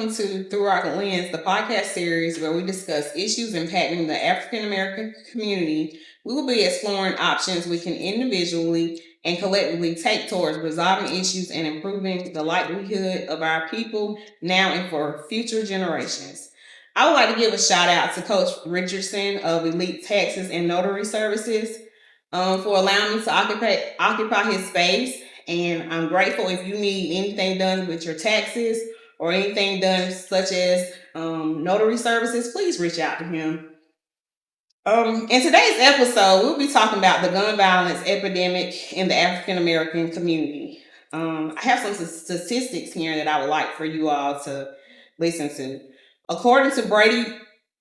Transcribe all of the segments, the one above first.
welcome to Through Our Lens, the podcast series where we discuss issues impacting the African American community. We will be exploring options we can individually and collectively take towards resolving issues and improving the livelihood of our people now and for future generations. I would like to give a shout out to Coach Richardson of Elite Taxes and Notary Services for allowing me to occupy his space. And I'm grateful if you need anything done with your taxes or anything done such as notary services, please reach out to him. In today's episode, we'll be talking about the gun violence epidemic in the African American community. I have some statistics here that I would like for you all to listen to. According to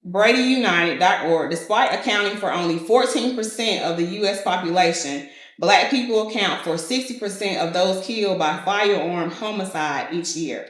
BradyUnited.org, despite accounting for only 14% of the U.S. population, Black people account for 60% of those killed by firearm homicide each year.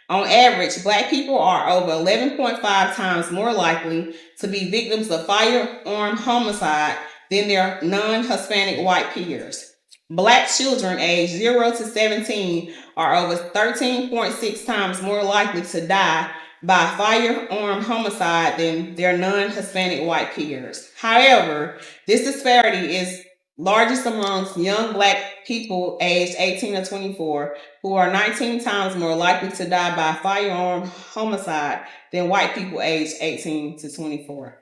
On average, Black people are over 11.5 times more likely to be victims of firearm homicide than their non-Hispanic white peers. Black children aged 0 to 17 are over 13.6 times more likely to die by firearm homicide than their non-Hispanic white peers. However, this disparity is largest amongst young Black people aged 18 to 24, who are 19 times more likely to die by firearm homicide than white people aged 18 to 24.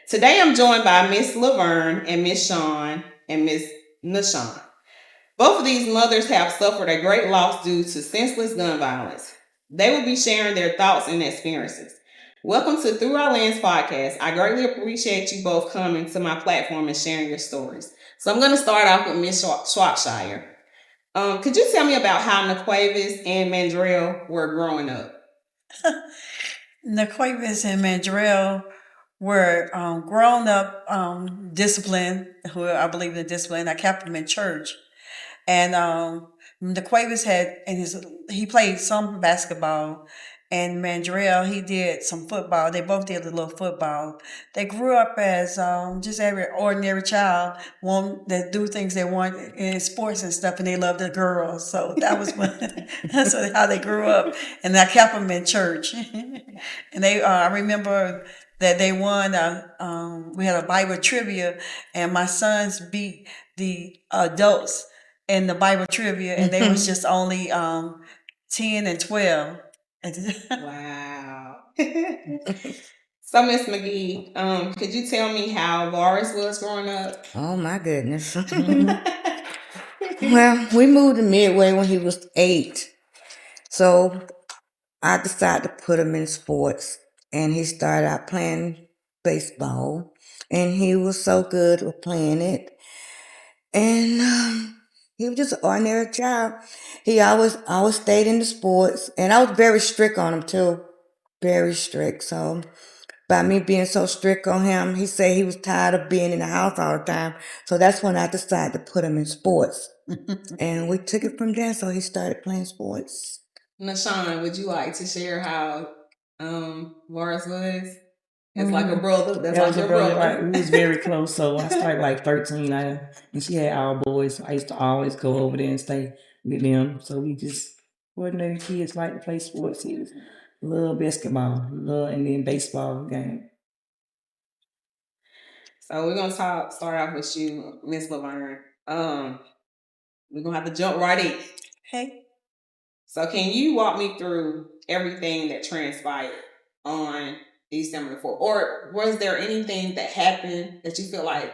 Today I'm joined by Miss Laverne and Miss Sean and Miss Nashawn. Both of these mothers have suffered a great loss due to senseless gun violence. They will be sharing their thoughts and experiences. Welcome to Through Our Lens podcast. I greatly appreciate you both coming to my platform and sharing your stories. So I'm going to start off with Miss Shropshire. Could you tell me about how Naquavis and Mandrell were growing up? Naquavis and Mandrell were grown up, disciplined, who I believe in discipline. I kept them in church. And Naquavis he played some basketball, and Mandrell, he did some football. They both did a little football. They grew up as just every ordinary child, want to do things they want in sports and stuff, and they loved the girls. So that was that's how they grew up. And I kept them in church. And I remember that they won. We had a Bible trivia, and my sons beat the adults in the Bible trivia, and they was just only 10 and 12. Wow. So, Miss McGee, could you tell me how Varus was growing up? Oh, my goodness. Well, we moved to Midway when he was 8. So I decided to put him in sports. And he started out playing baseball. And he was so good with playing it. And he was just an ordinary child. He always stayed in the sports. And I was very strict on him, too. Very strict. So by me being so strict on him, he said he was tired of being in the house all the time. So that's when I decided to put him in sports. And we took it from there, so he started playing sports. Nashawn, would you like to share how Varus was? It's like a brother. That's like your brother. Right? We was very close. So I started like 13, and she had all boys. I used to always go over there and stay with them. So we just ordinary kids like to play sports. He was love basketball, and then baseball game. So we're gonna start off with you, Miss Laverne. We're gonna have to jump right in. Okay. So can you walk me through everything that transpired on December 4th? Or was there anything that happened that you feel like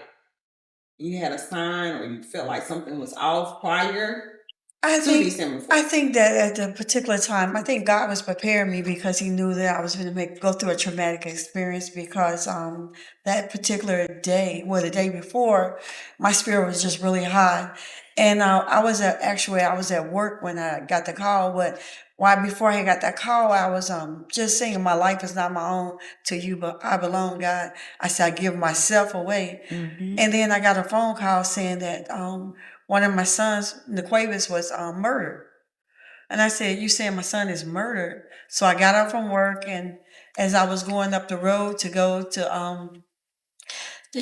you had a sign or you felt like something was off prior to December 4th? I think that at the particular time, I think God was preparing me because he knew that I was going to go through a traumatic experience because that particular day, the day before, my spirit was just really high. And I was at work when I got the call, but before I got that call, I was just singing, "My life is not my own, to you but I belong, God." I said, "I give myself away." Mm-hmm. And then I got a phone call saying that one of my sons, Naquavis, was murdered. And I said, "You saying my son is murdered?" So I got up from work, and as I was going up the road to go to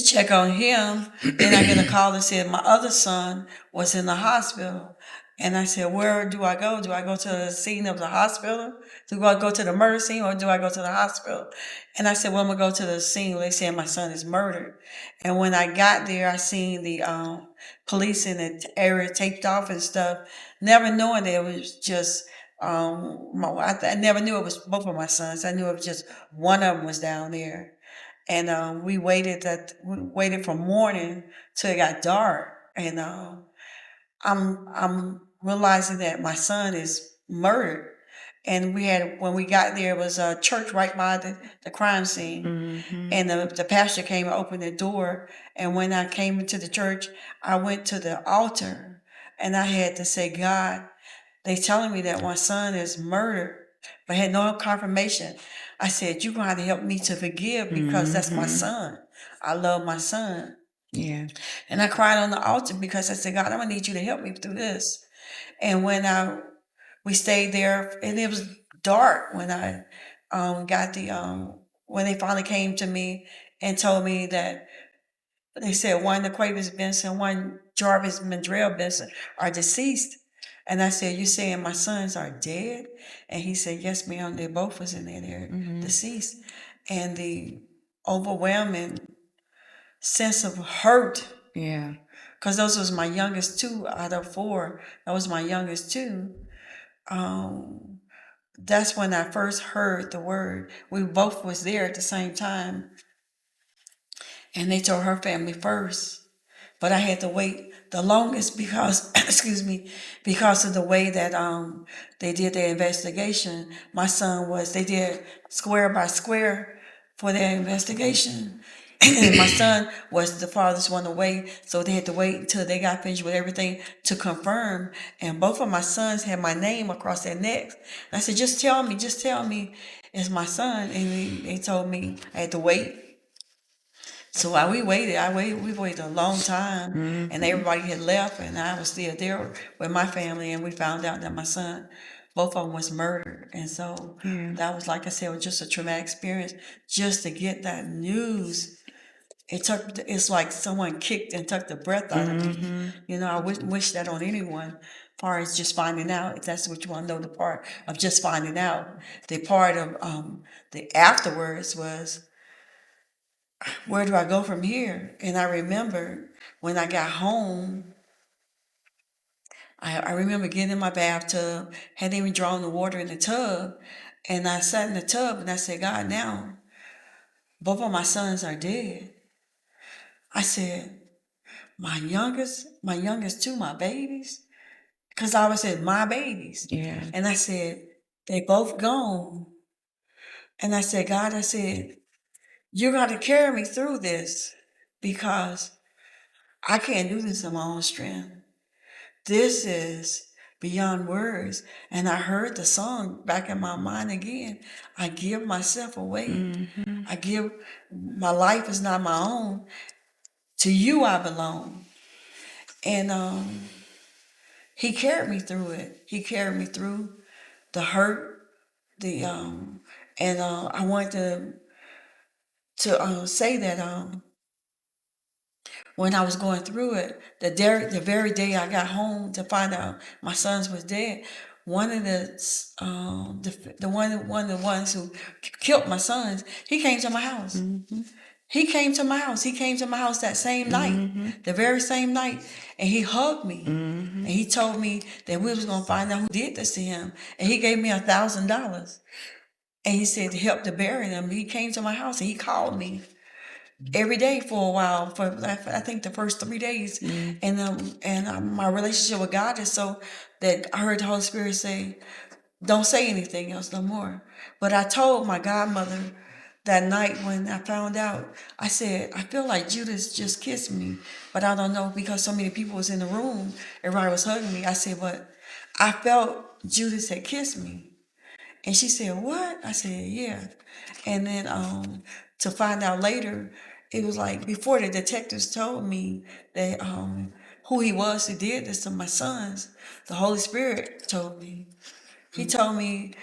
check on him, then I get a call that said my other son was in the hospital. And I said, where do I go? Do I go to the scene of the hospital? Do I go to the murder scene or do I go to the hospital? And I said, well, I'm going to go to the scene. They said my son is murdered. And when I got there, I seen the police in the area taped off and stuff, never knowing that it was just, I never knew it was both of my sons. I knew it was just one of them was down there. And we waited from morning till it got dark. And I'm realizing that my son is murdered. And when we got there, it was a church right by the crime scene. Mm-hmm. And the pastor came and opened the door. And when I came into the church, I went to the altar and I had to say, God, they telling me that my son is murdered, but had no confirmation. I said, you're going to have to help me to forgive because that's my son. I love my son. Yeah. And I cried on the altar because I said, God, I'm going to need you to help me through this. And when we stayed there, and it was dark when I got when they finally came to me and told me that they said one Aquavius Benson, one Jarvis Mandrell Benson are deceased. And I said, you saying my sons are dead? And he said, yes, ma'am, they both was in there, they're deceased. And the overwhelming sense of hurt, Yeah. because those was my youngest two out of four. That was my youngest two. That's when I first heard the word. We both was there at the same time. And they told her family first. But I had to wait the longest because, excuse me, because of the way that they did their investigation. They did square by square for their investigation. And my son was the farthest one away, so they had to wait until they got finished with everything to confirm. And both of my sons had my name across their necks. And I said, just tell me it's my son. And they told me I had to wait. So while we waited a long time, and everybody had left, and I was still there with my family, and we found out that my son, both of them was murdered. And so that was, like I said, was just a traumatic experience just to get that news. It's like someone kicked and took the breath out of me. You know, I wouldn't wish that on anyone. As far as just finding out, if that's what you want to know, the part of just finding out. The part of the afterwards was, where do I go from here? And I remember when I got home, I remember getting in my bathtub, hadn't even drawn the water in the tub, and I sat in the tub and I said, God, now both of my sons are dead. I said, my youngest two, my babies, because I always said my babies. Yeah. And I said, they both gone. And I said, God, you got to carry me through this because I can't do this on my own strength. This is beyond words. And I heard the song back in my mind again. I give myself away. My life is not my own. To you I belong. And he carried me through it. He carried me through the hurt, and I wanted to say that when I was going through it, the very day I got home to find out my sons was dead, one of one of the ones who killed my sons, he came to my house. He came to my house. He came to my house that same night, the very same night, and he hugged me. And he told me that we was gonna find out who did this to him, and he gave me $1,000. And he said to help to bury them. He came to my house and he called me every day for a while, for I think the first 3 days. And my relationship with God is so that I heard the Holy Spirit say, don't say anything else no more. But I told my godmother that night when I found out, I said, I feel like Judas just kissed me, but I don't know because so many people was in the room, everybody was hugging me. I said, but I felt Judas had kissed me. And she said, what? I said, yeah. And then to find out later, it was like before the detectives told me that who he was who did this to my sons, the Holy Spirit told me. He told me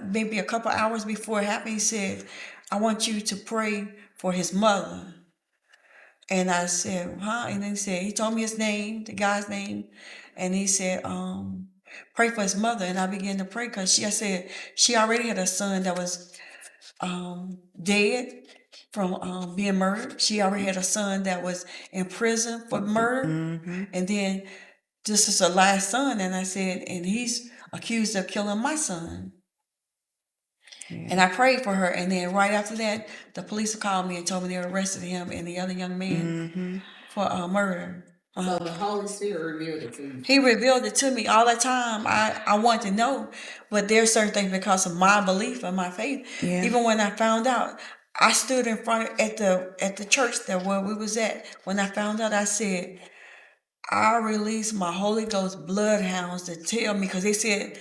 maybe a couple hours before it happened, he said, I want you to pray for his mother. And I said, huh? And then he told me his name, the guy's name. and he said, pray for his mother. And I began to pray because I said she already had a son that was dead from being murdered. She already had a son that was in prison for murder. And then this is her last son. And I said, and he's accused of killing my son. And I prayed for her. And then right after that, the police called me and told me they arrested him and the other young man for murder. So the Holy Spirit revealed it to you. He revealed it to me all the time. I want to know, but there's certain things because of my belief and my faith. Yeah. Even when I found out, I stood in front at the church that where we was at. When I found out, I said, I released my Holy Ghost bloodhounds to tell me, because they said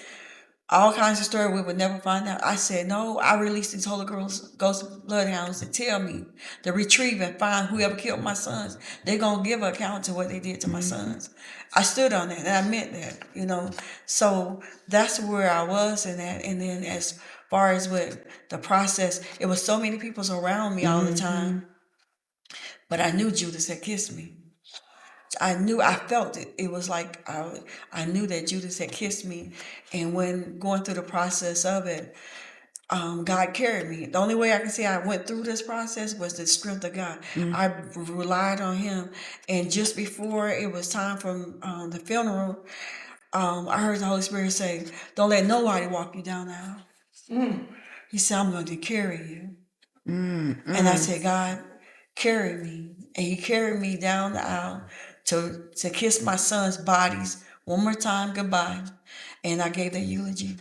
all kinds of stories we would never find out. I said, no, I released these Holy Ghost bloodhounds to tell me, to retrieve and find whoever killed my sons. They're going to give an account to what they did to my sons. I stood on that, and I meant that, So that's where I was in that. And then as far as with the process, it was so many people around me all the time. But I knew Judas had kissed me. I felt it. It was like I knew that Judas had kissed me. And when going through the process of it, God carried me. The only way I can say I went through this process was the strength of God. I relied on Him. And just before it was time for the funeral, I heard the Holy Spirit say, don't let nobody walk you down the aisle. He said, I'm going to carry you. And I said, God, carry me. And He carried me down the aisle to kiss my son's bodies one more time goodbye. And I gave their eulogy.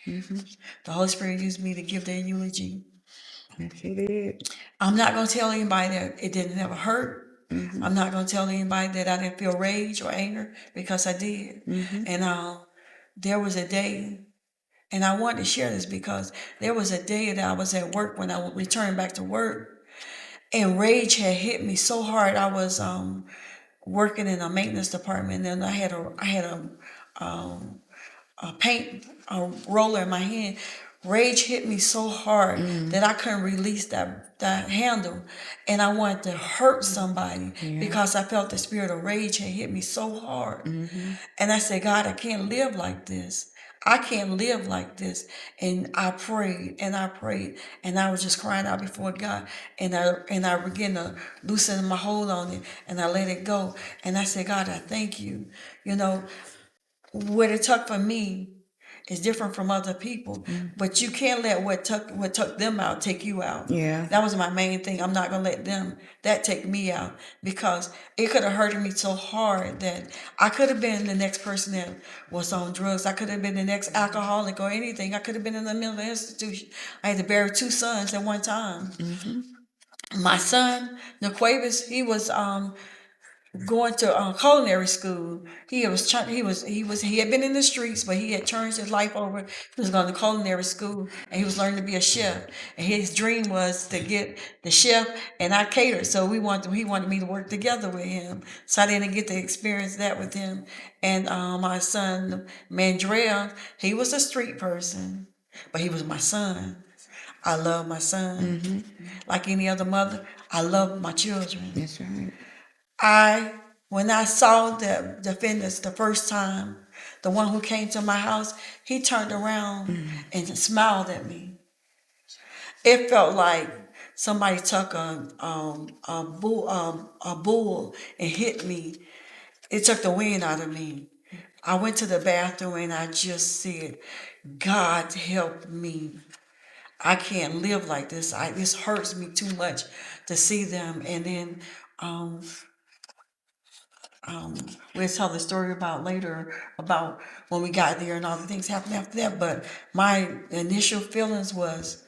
The Holy Spirit used me to give their eulogy. Yes, He did. I'm not going to tell anybody that it didn't ever hurt. I'm not going to tell anybody that I didn't feel rage or anger, because I did. And there was a day, and I wanted to share this because there was a day that I was at work when I returned back to work, and rage had hit me so hard. I was working in a maintenance department, and I had a paint roller in my hand. Rage hit me so hard that I couldn't release that handle, and I wanted to hurt somebody because I felt the spirit of rage had hit me so hard. And I said, God, I can't live like this. I can't live like this. And I prayed and I prayed, and I was just crying out before God, and I began to loosen my hold on it, and I let it go. And I said, God, I thank you. What it took for me is different from other people, but you can't let what took them out take you out. Yeah. That was my main thing. I'm not gonna let that take me out, because it could have hurted me so hard that I could have been the next person that was on drugs. I could have been the next alcoholic or anything. I could have been in a mental institution. I had to bury 2 sons at one time. My son, Naquavis, he was going to culinary school. He had been in the streets, but he had turned his life over. He was going to culinary school, and he was learning to be a chef. And his dream was to get the chef, and I catered. So he wanted me to work together with him. So I didn't get to experience that with him. And my son Mandrell, he was a street person, but he was my son. I love my son. Like any other mother, I love my children. That's right. When I saw the defendants the first time, the one who came to my house, he turned around and smiled at me. It felt like somebody took a bull and hit me. It took the wind out of me. I went to the bathroom and I just said, God help me. I can't live like this. This hurts me too much to see them. And then we'll tell the story about later about when we got there and all the things happened after that. But my initial feelings was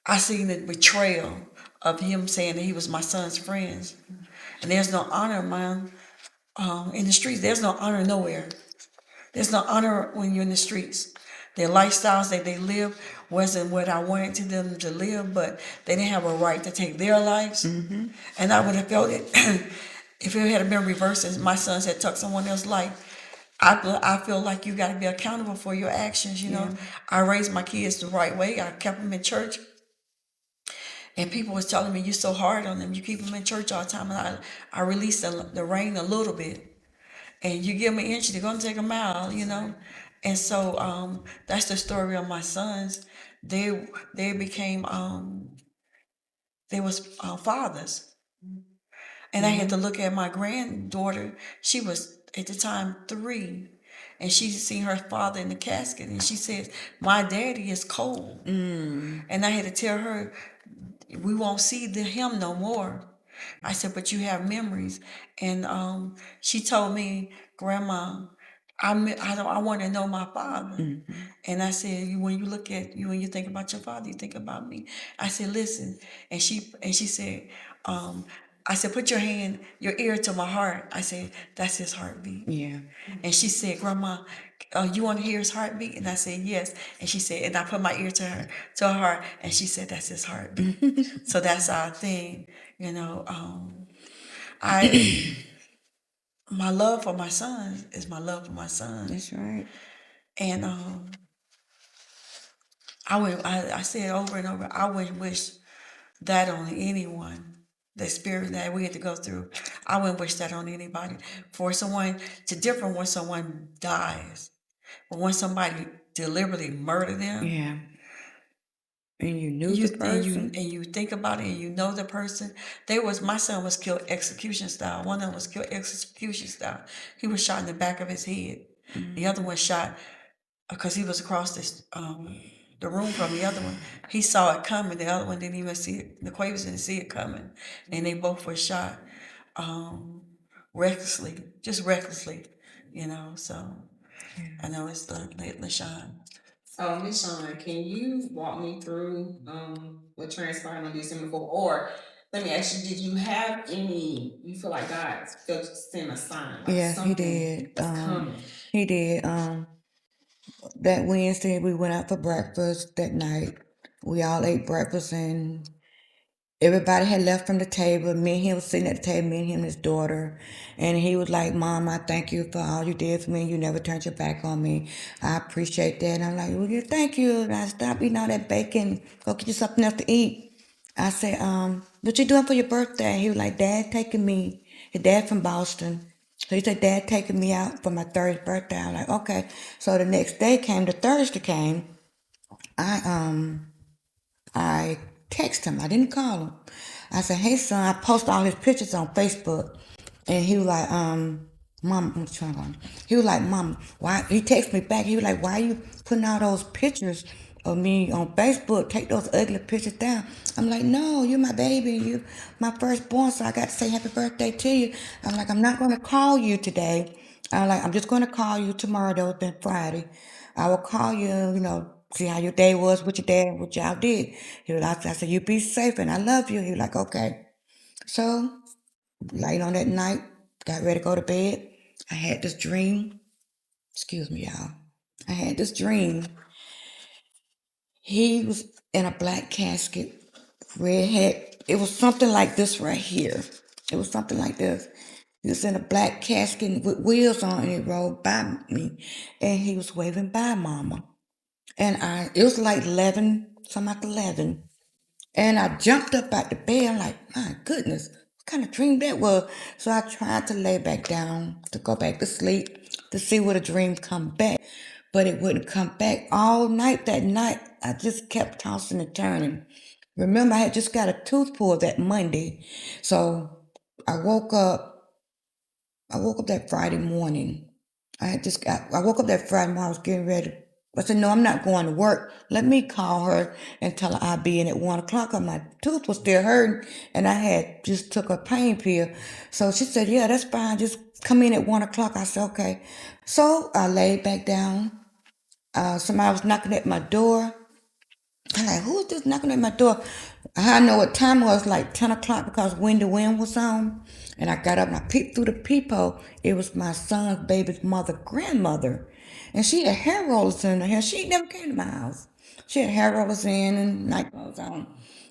I seen the betrayal of him saying that he was my son's friends. And there's no honor, man, in the streets. There's no honor nowhere. There's no honor when you're in the streets. Their lifestyles that they live wasn't what I wanted to them to live, but they didn't have a right to take their lives. And I would have felt it if it had been reversed and my sons had took someone else's life. I feel like you got to be accountable for your actions. I raised my kids the right way. I kept them in church. And people was telling me, you're so hard on them. You keep them in church all the time. And I released the rein a little bit. and you give them an inch, they're gonna take a mile, you know. And so that's the story of my sons. They became they was fathers, and I had to look at my granddaughter. She was at the time 3, and she seen her father in the casket, and she said, "My daddy is cold," and I had to tell her, "We won't see him no more." I said, "But you have memories," and she told me, "Grandma, I want to know my father." And I said, when you look at you, when you think about your father, you think about me. I said, "Listen," and she said, um, I said, "Put your ear to my heart." I said, "That's his heartbeat." Yeah. And she said, "Grandma, you want to hear his heartbeat?" And I said, "Yes." And she said, and I put my ear to her heart, and she said, "That's his heartbeat." So that's our thing, you know. I My love for my sons is my love for my sons, That's right. and I say it over and over. I wouldn't wish that on anyone. The spirit that we had to go through, I wouldn't wish that on anybody. For someone to differ when someone dies, but when somebody deliberately murder them, Yeah. And you knew the person. and you think about it and you know the person. My son was killed execution style. One of them was killed execution style. He was shot in the back of his head. The other one shot because he was across the room from the other one. He saw it coming. The other one didn't even see it. The Quavers didn't see it coming, and they both were shot recklessly, just recklessly, you know. So I know it's LaShawn. So, Miss Shawn, can you walk me through what transpired on December 4th? Or let me ask you, did you have any, you feel like God felt sent a sign? Like Yeah, he something did. was coming. He did. That Wednesday we went out for breakfast that night. We all ate breakfast and everybody had left from the table. Me and him was sitting at the table, me and him and his daughter. And he was like, "Mom, I thank you for all you did for me. You never turned your back on me. I appreciate that." And I'm like, "Well, yeah, thank you." And I stop eating all that bacon. Go get you something else to eat. I said, "What you doing for your birthday?" He was like, "Dad taking me." His dad from Boston. So he said, "Dad taking me out for my 30th birthday." I'm like, "Okay." So the next day came, the Thursday came. I text him. I didn't call him. I said, "Hey son," I post all his pictures on Facebook. And he was like, "Mom," I'm trying to. He was like, "Mom, why?" He texted me back. He was like, "Why are you putting all those pictures of me on Facebook? Take those ugly pictures down." I'm like, "No, you're my baby. You my firstborn, so I got to say happy birthday to you." I'm like, "I'm not going to call you today. I'm like, I'm just going to call you tomorrow, though, then Friday. I will call you, see how your day was with your dad, what y'all did." He was like, I said, "You be safe and I love you." He was like, "Okay." So, late on that night, got ready to go to bed. I had this dream. Excuse me, y'all. I had this dream. He was in a black casket, red hat. It was something like this right here. It was something like this. He was in a black casket with wheels on, and he rode by me, and he was waving bye, Mama. And it was like 11, something like 11. And I jumped up out the bed. I'm like, "My goodness, what kind of dream that was?" So I tried to lay back down to go back to sleep to see would a dream come back. But it wouldn't come back all night that night. I just kept tossing and turning. Remember, I had just got a tooth pulled that Monday. So I woke up I woke up that Friday morning. I woke up that Friday morning. I was getting ready. I said, "No, I'm not going to work. Let me call her and tell her I'll be in at 1 o'clock." And my tooth was still hurting, and I had just took a pain pill. So she said, "Yeah, that's fine. Just come in at 1 o'clock." I said, "Okay." So I laid back down. Somebody was knocking at my door. I'm like, "Who is this knocking at my door?" I know what time it was, like 10 o'clock, because when the wind was on. And I got up and I peeped through the peephole. It was my son's baby's grandmother. And she had hair rollers in her hair. She never came to my house. She had hair rollers in and night clothes on.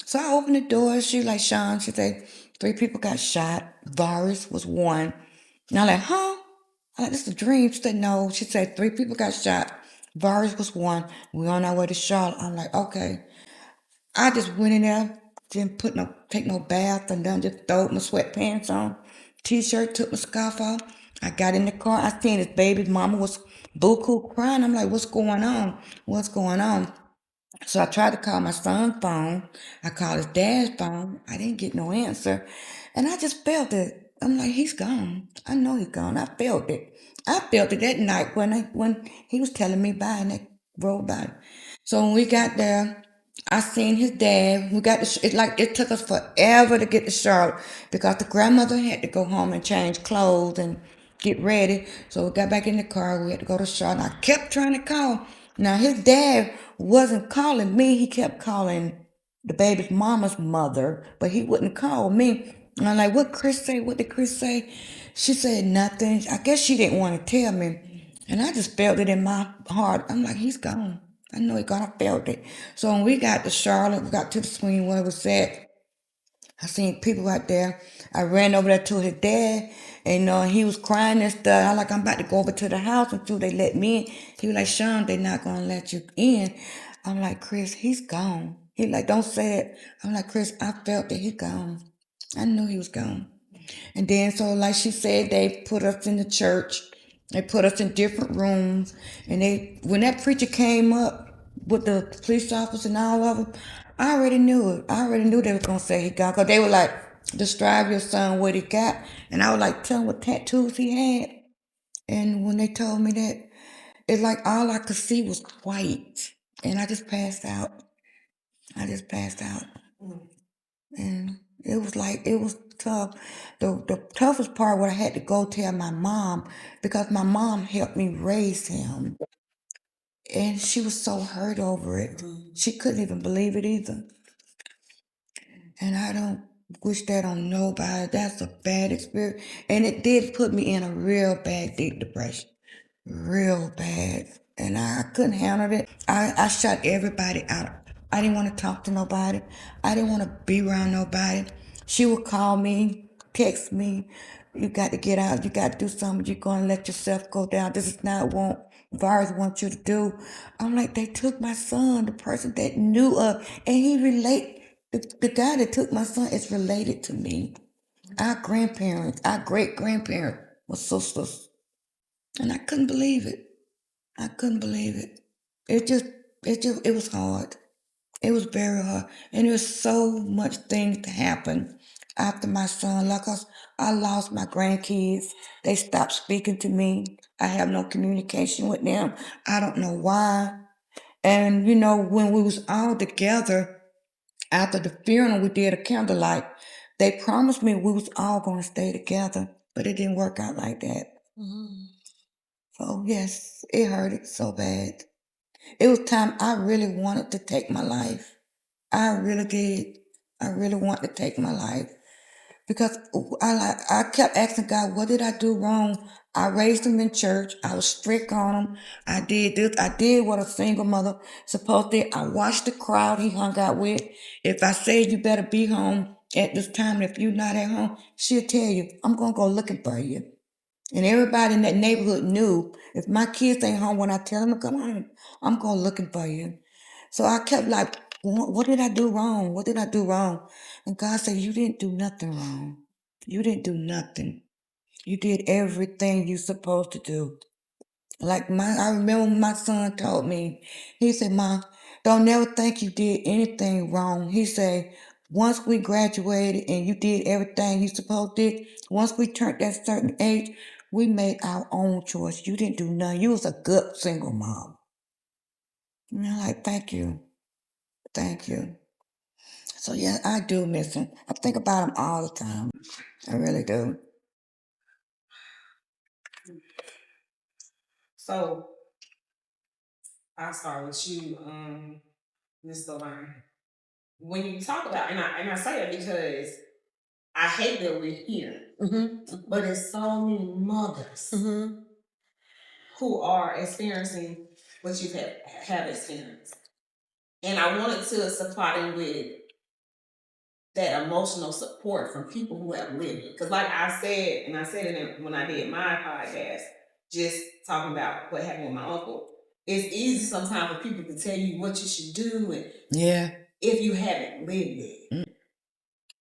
So I opened the door. She like, "Sean," she said, "3 people got shot. Varus was one." And I'm like, "Huh?" I'm like, "This is a dream." She said, "No." She said, "3 people got shot. Varus was one. We on our way to Charlotte." I'm like, "Okay." I just went in there, didn't take no bath, and then just throwed my sweatpants on, t-shirt, took my scarf off. I got in the car. I seen his baby mama was buku crying. I'm like, what's going on? What's going on? So I tried to call my son's phone. I called his dad's phone. I didn't get no answer. And I just felt it. I'm like, he's gone. I know he's gone. I felt it. I felt it that night when he was telling me bye and that road by. So when we got there, I seen his dad. We got it like it took us forever to get to Charlotte because the grandmother had to go home and change clothes and get ready. So we got back in the car. We had to go to Charlotte. I kept trying to call. Now his dad wasn't calling me. He kept calling the baby's mama's mother, but he wouldn't call me. And I'm like, what Chris say? What did Chris say? She said nothing. I guess she didn't want to tell me. And I just felt it in my heart. I'm like, he's gone. I know he's gone. I felt it. So when we got to Charlotte, we got to the swing where it was at. I seen people out there. I ran over there to his dad, and he was crying and stuff. I like, I'm about to go over to the house until they let me in. He was like, Sean, they not gonna let you in. I'm like, Chris, he's gone. He like, don't say it. I'm like, Chris, I felt that he gone. I knew he was gone. And then, so like she said, they put us in the church. They put us in different rooms. And when that preacher came up with the police officer and all of them, I already knew it. I already knew they was gonna say he got. Cause they were like, describe your son what he got. And I was like, tell him what tattoos he had. And when they told me that, it's like all I could see was white. And I just passed out. I just passed out. And it was tough. The toughest part was I had to go tell my mom because my mom helped me raise him. And she was so hurt over it. She couldn't even believe it either. And I don't wish that on nobody. That's a bad experience. And it did put me in a real bad deep depression. Real bad. And I couldn't handle it. I shut everybody out. I didn't want to talk to nobody. I didn't want to be around nobody. She would call me, text me. You got to get out. You got to do something. You're going to let yourself go down. This is not what virus wants you to do. I'm like, they took my son, the person that knew of, and he relate. The guy that took my son is related to me. Our grandparents, our great grandparents were sisters. And I couldn't believe it. I couldn't believe it. It was hard. It was very hard. And there was so much things to happen after my son. Like I lost my grandkids. They stopped speaking to me. I have no communication with them. I don't know why. And when we was all together after the funeral, we did a candlelight. They promised me we was all gonna stay together, but it didn't work out like that. So yes, it hurted so bad. It was time I really wanted to take my life. I really did. I really wanted to take my life because I kept asking God, what did I do wrong? I raised him in church. I was strict on him. I did this. I did what a single mother supposed to. I watched the crowd he hung out with. If I said you better be home at this time, if you're not at home, she'll tell you, I'm gonna go looking for you. And everybody in that neighborhood knew if my kids ain't home when I tell them to come home, I'm going looking for you. So I kept like, what did I do wrong? What did I do wrong? And God said, you didn't do nothing wrong. You didn't do nothing. You did everything you supposed to do. Like I remember my son told me, he said, Mom, don't never think you did anything wrong. He said, once we graduated and you did everything you supposed to, once we turned that certain age, we made our own choice. You didn't do nothing. You was a good single mom. And I'm like, thank you. Thank you. So yeah, I do miss him. I think about him all the time. I really do. So I'll start with you, Mr. Line. When you talk about, and I say it because I hate that we're here, but there's so many mothers who are experiencing what you have experienced. And I wanted to supply them with that emotional support from people who have lived it. Because like I said, and I said it when I did my podcast, just talking about what happened with my uncle, it's easy sometimes for people to tell you what you should do and Yeah. if you haven't lived it.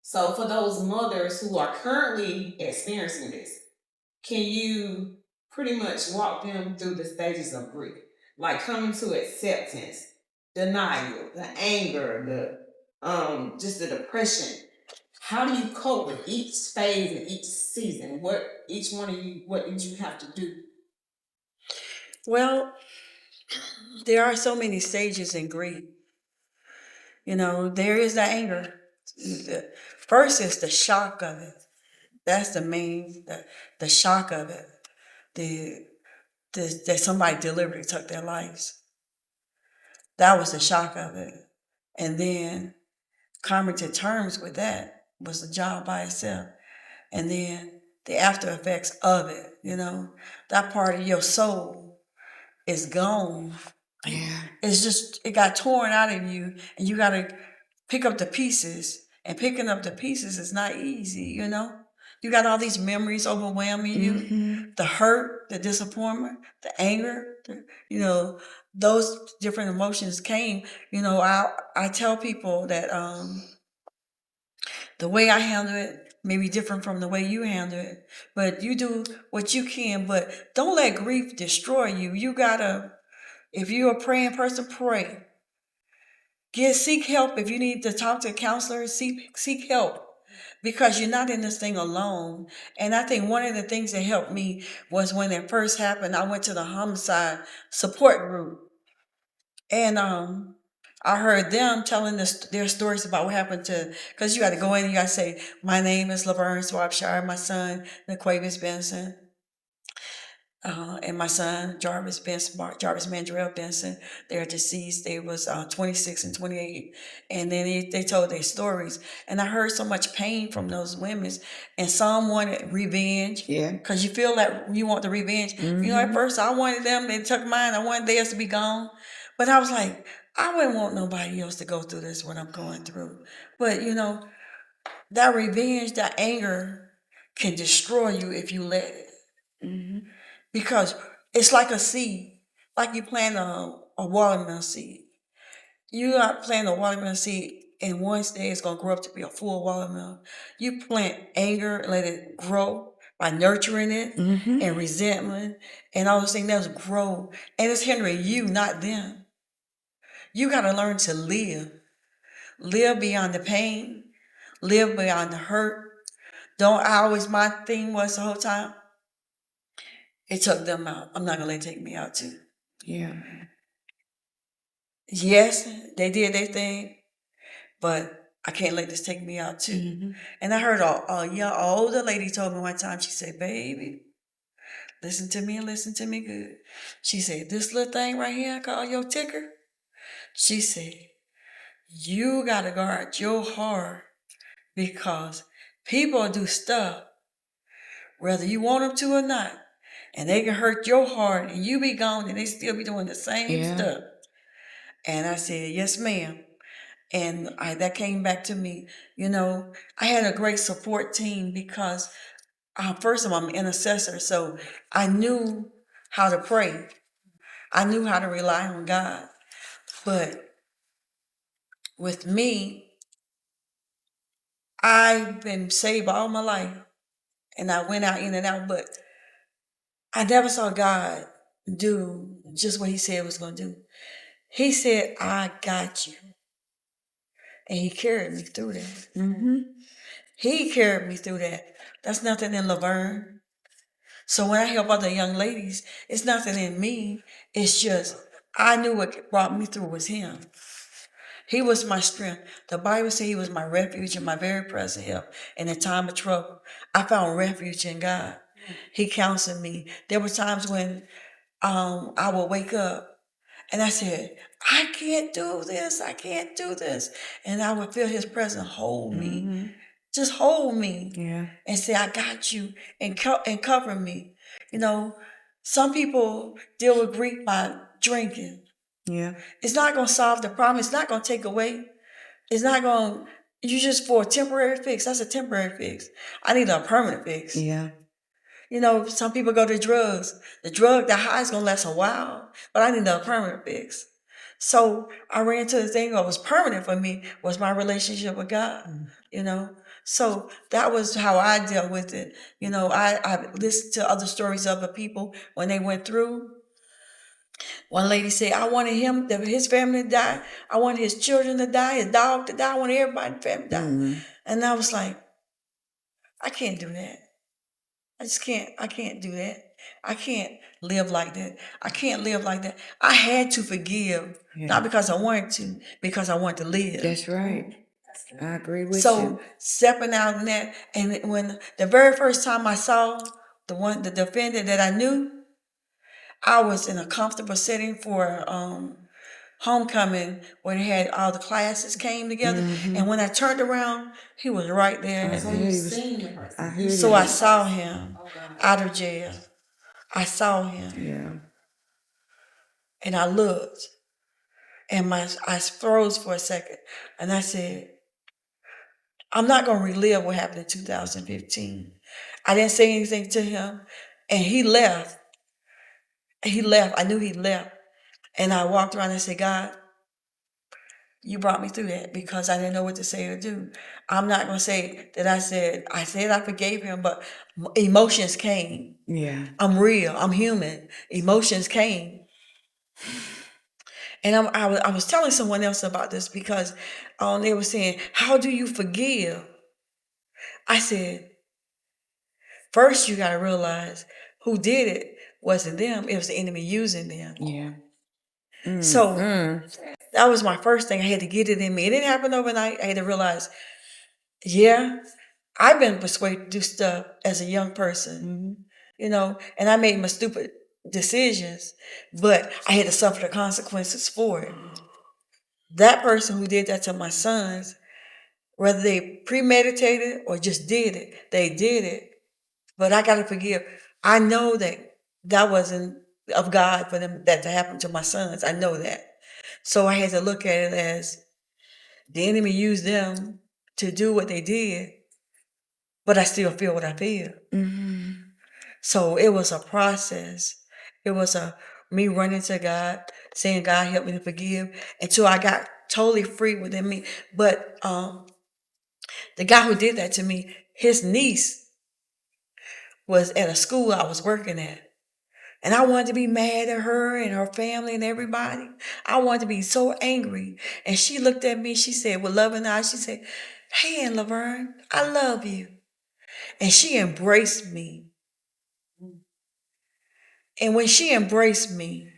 So for those mothers who are currently experiencing this, can you pretty much walk them through the stages of grief? Like coming to acceptance, denial, the anger, the just the depression. How do you cope with each phase and each season? What each one of you, what did you have to do? Well, there are so many stages in grief. You know, there is the anger. First is the shock of it. That's the main, the shock of it. The, that somebody deliberately took their lives. That was the shock of it. And then coming to terms with that was a job by itself. And then the after effects of it, you know, that part of your soul is gone. Yeah. It's just, it got torn out of you, and you got to pick up the pieces. And picking up the pieces is not easy, you know? You got all these memories overwhelming you, the hurt, the disappointment, the anger, you know, those different emotions came. You know, I tell people that the way I handle it may be different from the way you handle it, but you do what you can, but don't let grief destroy you. You gotta, if you're a praying person, pray. Seek help. If you need to talk to a counselor, seek help, because you're not in this thing alone. And I think one of the things that helped me was when it first happened, I went to the homicide support group, and I heard them telling their stories about what happened to, because you got to go in and you got to say, my name is Laverne Swabshire, my son, Naquavis Benson, and my son, Jarvis Mandrell Benson. They're deceased. They was 26 and 28. And then they told their stories. And I heard so much pain from those women. And some wanted revenge. Yeah. Because you feel like you want the revenge. You know, at first I wanted them, they took mine. I wanted theirs to be gone. But I was like, I wouldn't want nobody else to go through this, what I'm going through. But, you know, that revenge, that anger can destroy you if you let it. Because it's like a seed, like you plant a watermelon seed. You not plant a watermelon seed, and one day it's gonna grow up to be a full watermelon. You plant anger, let it grow by nurturing it and resentment and all those things that grow, and it's hindering you, not them. You gotta learn to live beyond the pain, live beyond the hurt. Don't I always my thing was the whole time. It took them out. I'm not gonna let it take me out too. Yeah. Yes, they did their thing, but I can't let this take me out too. And I heard a young older lady told me one time, she said, baby, listen to me and listen to me good. She said, this little thing right here I call your ticker. She said, you gotta guard your heart, because people do stuff whether you want them to or not. And they can hurt your heart and you be gone and they still be doing the same stuff. And I said, yes, ma'am. And that came back to me. You know, I had a great support team because, first of all, I'm an intercessor. So I knew how to pray. I knew how to rely on God. But with me, I've been saved all my life. And I went out in and out, but I never saw God do just what he said was going to do. He said, I got you. And he carried me through that. He carried me through that. That's nothing in Laverne. So when I help other young ladies, it's nothing in me. It's just, I knew what brought me through was him. He was my strength. The Bible says he was my refuge and my very present help in a time of trouble. I found refuge in God. He counseled me. There were times when I would wake up and I said, I can't do this. I can't do this. And I would feel his presence hold me. Just hold me. Yeah. And say, I got you. And cover me. You know, some people deal with grief by drinking. Yeah. It's not going to solve the problem. It's not going to take away. It's not going to, you just for a temporary fix. That's a temporary fix. I need a permanent fix. Yeah. You know, some people go to drugs. The high is going to last a while, but I need a permanent fix. So I ran to the thing that was permanent for me was my relationship with God, you know. So that was how I dealt with it. You know, I listened to other stories of the people when they went through. One lady said, I wanted his family to die. I wanted his children to die, his dog to die. I wanted everybody in the family to die. And I was like, I can't do that. I just can't. I can't do that. I can't live like that. I can't live like that. I had to forgive, not because I wanted to, because I wanted to live. That's right. I agree with So you. stepping out in that, and when the very first time I saw the defendant that I knew, I was in a comfortable setting for homecoming where they had all the classes came together. And when I turned around, he was right there. I heard he was. I heard So he I was. saw him out of jail. I saw him. Yeah. And I looked, and my eyes froze for a second. And I said, I'm not going to relive what happened in 2015. I didn't say anything to him. And he left. He left. I knew he left. And I walked around and said, God, you brought me through that because I didn't know what to say or do. I'm not going to say that I said I forgave him, but emotions came. Yeah. I'm real. I'm human. Emotions came. And I was telling someone else about this because they were saying, how do you forgive? I said, first you got to realize who did it wasn't them. It was the enemy using them. Yeah. So that was my first thing. I had to get it in me. It didn't happen overnight. I had to realize, yeah, I've been persuaded to do stuff as a young person, you know, and I made my stupid decisions, but I had to suffer the consequences for it. That person who did that to my sons, whether they premeditated or just did it, they did it. But I got to forgive. I know that wasn't of God for them that to happen to my sons. I know that. So I had to look at it as the enemy used them to do what they did, but I still feel what I feel. So it was a process. It was me running to God, saying, God, help me to forgive, until I got totally free within me. But the guy who did that to me, his niece was at a school I was working at. And I wanted to be mad at her and her family and everybody. I wanted to be so angry. And she looked at me, she said, with loving eyes, she said, hey, Aunt Laverne, I love you. And she embraced me. And when she embraced me,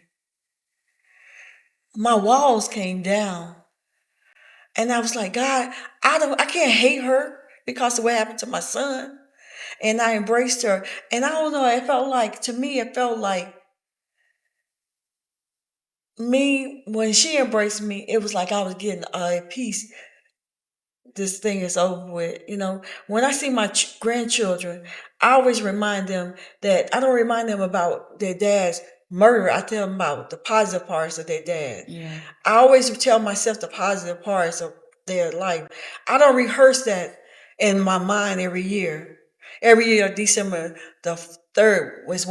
my walls came down. And I was like, God, I can't hate her because of what happened to my son. And I embraced her. And I don't know, to me, it felt like when she embraced me, it was like I was getting a peace. This thing is over with. You know, when I see my grandchildren, I always remind them that I don't remind them about their dad's murder. I tell them about the positive parts of their dad. Yeah. I always tell myself the positive parts of their life. I don't rehearse that in my mind every year. Every year, December the 3rd was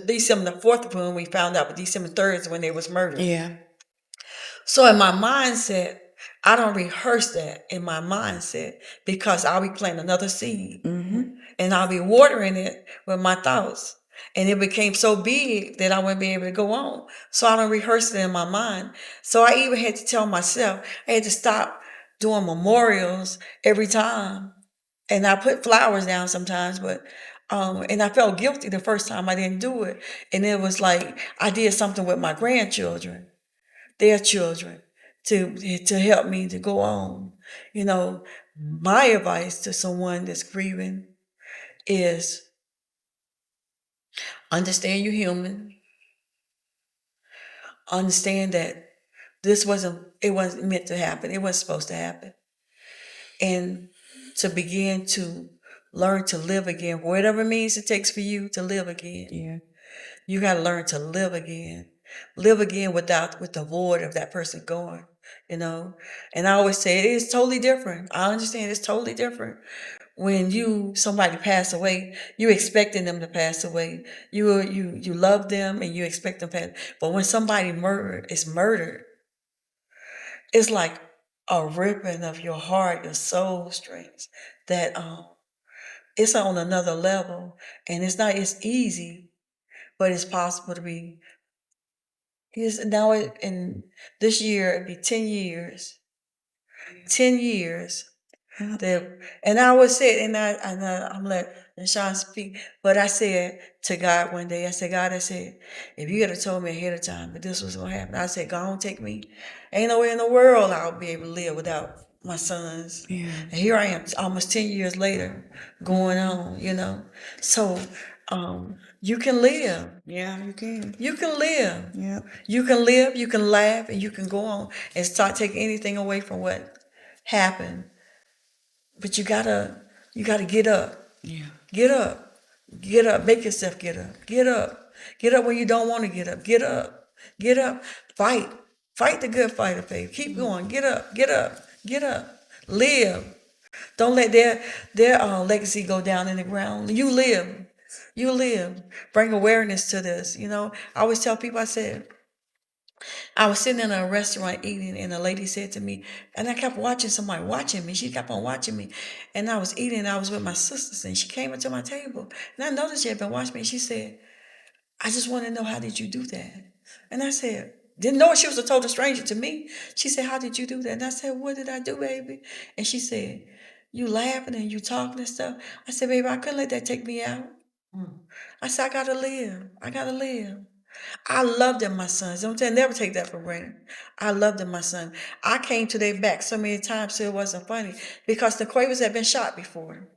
December the 4th when we found out, but December 3rd is when they was murdered. Yeah. So in my mindset, I don't rehearse that in my mindset because I'll be planting another seed and I'll be watering it with my thoughts. And it became so big that I wouldn't be able to go on. So I don't rehearse it in my mind. So I even had to tell myself, I had to stop doing memorials every time. And I put flowers down sometimes, but and I felt guilty the first time I didn't do it. And it was like I did something with my grandchildren, their children, to help me to go on. You know, my advice to someone that's grieving is understand you're human. Understand that it wasn't meant to happen. It wasn't supposed to happen. And to begin to learn to live again, whatever means it takes for you to live again. Yeah. You got to learn to live again. Live again with the void of that person gone, you know. And I always say it is totally different. I understand it's totally different when somebody pass away. You expecting them to pass away. You love them and you expect them to pass. But when somebody is murdered, it's like a ripping of your heart, your soul strings. That it's on another level, and it's easy, but it's possible to be. In this year it'd be 10 years. 10 years that, and I was said, I'm let Sean speak, but I said to God one day, I said, God, I said, if you had have told me ahead of time that this was gonna happen, I said, God, don't take me. Ain't no way in the world I'll be able to live without my sons. Yeah. And here I am, almost 10 years later, going on, So, you can live. Yeah, you can. You can live. Yep. You can live, you can laugh, and you can go on and start taking anything away from what happened. But you gotta get up. Yeah. Get up. Get up. Make yourself get up. Get up. Get up when you don't want to get up. Get up. Get up. Fight. Fight the good fight of faith. Keep going. Get up. Get up. Get up. Live. Don't let their legacy go down in the ground. You live. You live. Bring awareness to this. I always tell people, I said, I was sitting in a restaurant eating, and a lady said to me, and I kept watching somebody watching me. She kept on watching me. And I was eating, and I was with my sisters, and she came into my table. And I noticed she had been watching me. She said, I just want to know, how did you do that? And I said, didn't know she was a total stranger to me. She said, how did you do that? And I said, what did I do, baby? And she said, you laughing and you talking and stuff. I said, baby, I couldn't let that take me out. I said, I gotta live. I gotta live. I love them, my sons. Don't never take that for granted. I love them, my son. I came to their back so many times till it wasn't funny, because the Quavers had been shot before.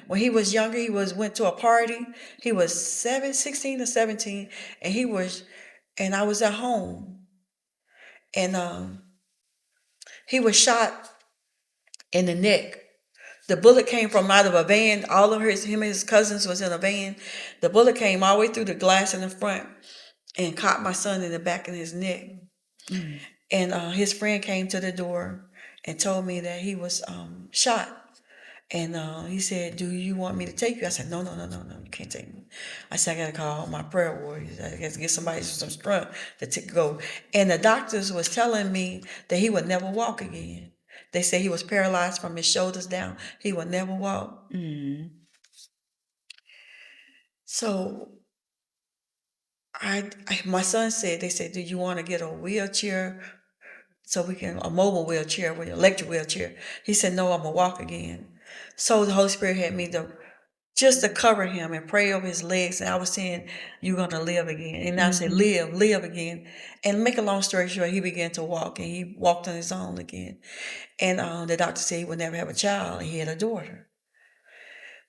When he was younger, he went to a party. He was 16 or 17, and I was at home, and he was shot in the neck. The bullet came from out of a van. All of him and his cousins was in a van. The bullet came all the way through the glass in the front and caught my son in the back of his neck. And his friend came to the door and told me that he was shot. And he said, do you want me to take you? I said, no, you can't take me. I said, I got to call my prayer warriors. I got to get somebody some strength to go. And the doctors was telling me that he would never walk again. They said he was paralyzed from his shoulders down. He would never walk. So my son said, they said, do you want to get a wheelchair so a mobile wheelchair, with an electric wheelchair? He said, no, I'm going to walk again. So the Holy Spirit had me just to cover him and pray over his legs. And I was saying, you're going to live again. And I said, live again. And make a long story short, he began to walk, and he walked on his own again. And the doctor said he would never have a child, and he had a daughter.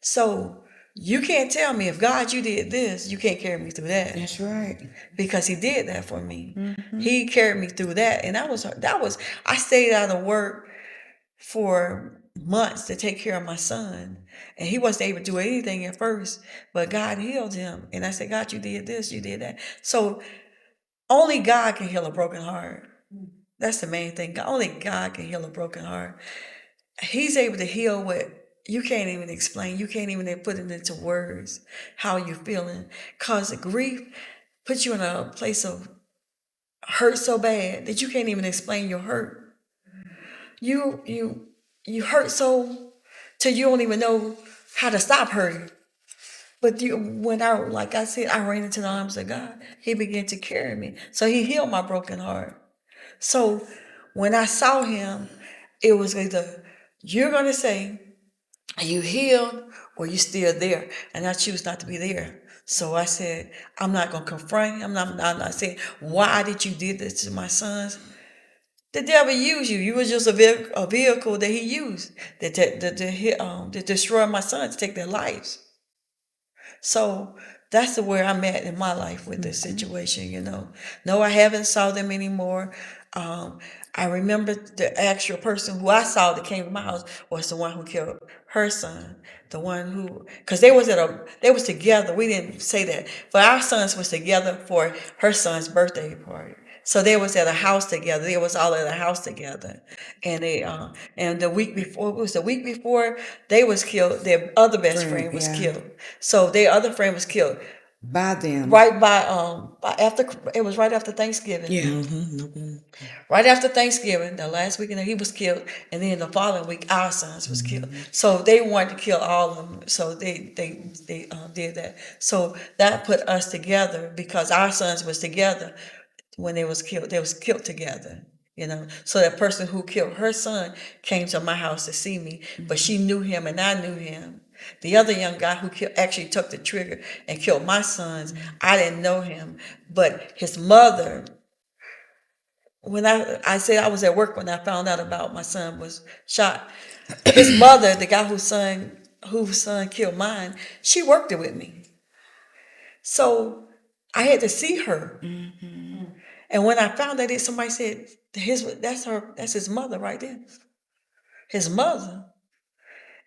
So you can't tell me, if God, you did this, you can't carry me through that. That's right. Because he did that for me. He carried me through that. And I stayed out of work for months to take care of my son. And he wasn't able to do anything at first, but God healed him. And I said, God, you did this, you did that. So only God can heal a broken heart. That's the main thing. Only God can heal a broken heart. He's able to heal what you can't even explain. You can't even put it into words, how you're feeling. Because grief puts you in a place of hurt so bad that you can't even explain your hurt. You hurt so till you don't even know how to stop hurting. But like I said, I ran into the arms of God. He began to carry me. So he healed my broken heart. So when I saw him, it was either you're going to say, are you healed, or you still there? And I choose not to be there. So I said, I'm not going to confront him. I'm not saying, why did you do this to my sons? The devil used you. You were just a vehicle that he used to destroy my sons, to take their lives. So that's where I'm at in my life with this situation, No, I haven't saw them anymore. I remember the actual person who I saw that came to my house was the one who killed her son. The one who, because they was together. We didn't say that, but our sons was together for her son's birthday party. So they was at a house together. They was all at a house together, and the week before they was killed. Their other best friend was killed. So their other friend was killed by them. right by after it was right after Thanksgiving. Yeah. Mm-hmm. Right after Thanksgiving, the last weekend he was killed, and then the following week our sons was killed. So they wanted to kill all of them. So they did that. So that put us together because our sons was together when they was killed. They was killed together. You know, so that person who killed her son came to my house to see me, but she knew him and I knew him. The other young guy who actually took the trigger and killed my sons, I didn't know him, but his mother, when I said I was at work when I found out about my son was shot, his mother, the guy whose son killed mine, she worked it with me. So I had to see her. And when I found that, somebody said, that's his mother right there. His mother.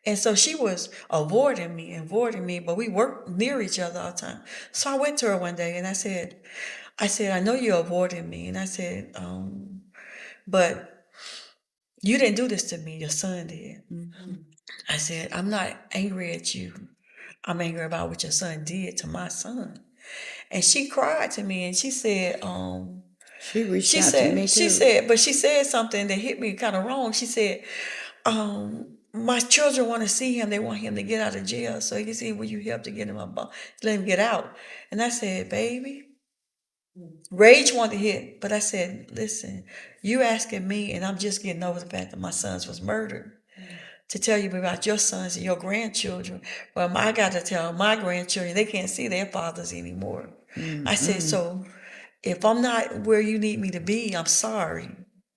And so she was avoiding me, but we worked near each other all the time. So I went to her one day and I said, I know you're avoiding me. And I said, but you didn't do this to me, your son did. I said, I'm not angry at you. I'm angry about what your son did to my son. And she cried to me and she said, She reached out to me too. but she said something that hit me kind of wrong. She said, my children want to see him. They want him to get out of jail. So you see, will you help to get him let him get out? And I said, baby, rage wanted to hit, but I said, listen, you asking me, and I'm just getting over the fact that my sons was murdered. To tell you about your sons and your grandchildren. Well, I got to tell my grandchildren, they can't see their fathers anymore. I said, so if I'm not where you need me to be, I'm sorry.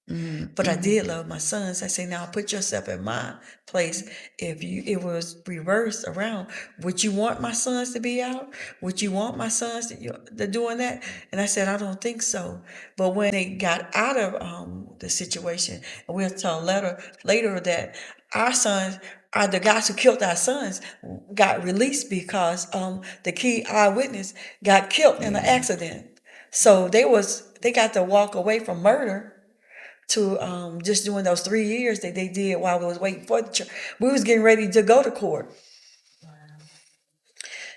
But I did love my sons. I say, now put yourself in my place. If it was reversed around, would you want my sons to be out? Would you want my sons to doing that? And I said, I don't think so. But when they got out of the situation, and we'll tell later that our sons, the guys who killed our sons, got released because the key eyewitness got killed in an accident. So they got to walk away from murder to just doing those 3 years that they did while we was waiting for the church. We was getting ready to go to court.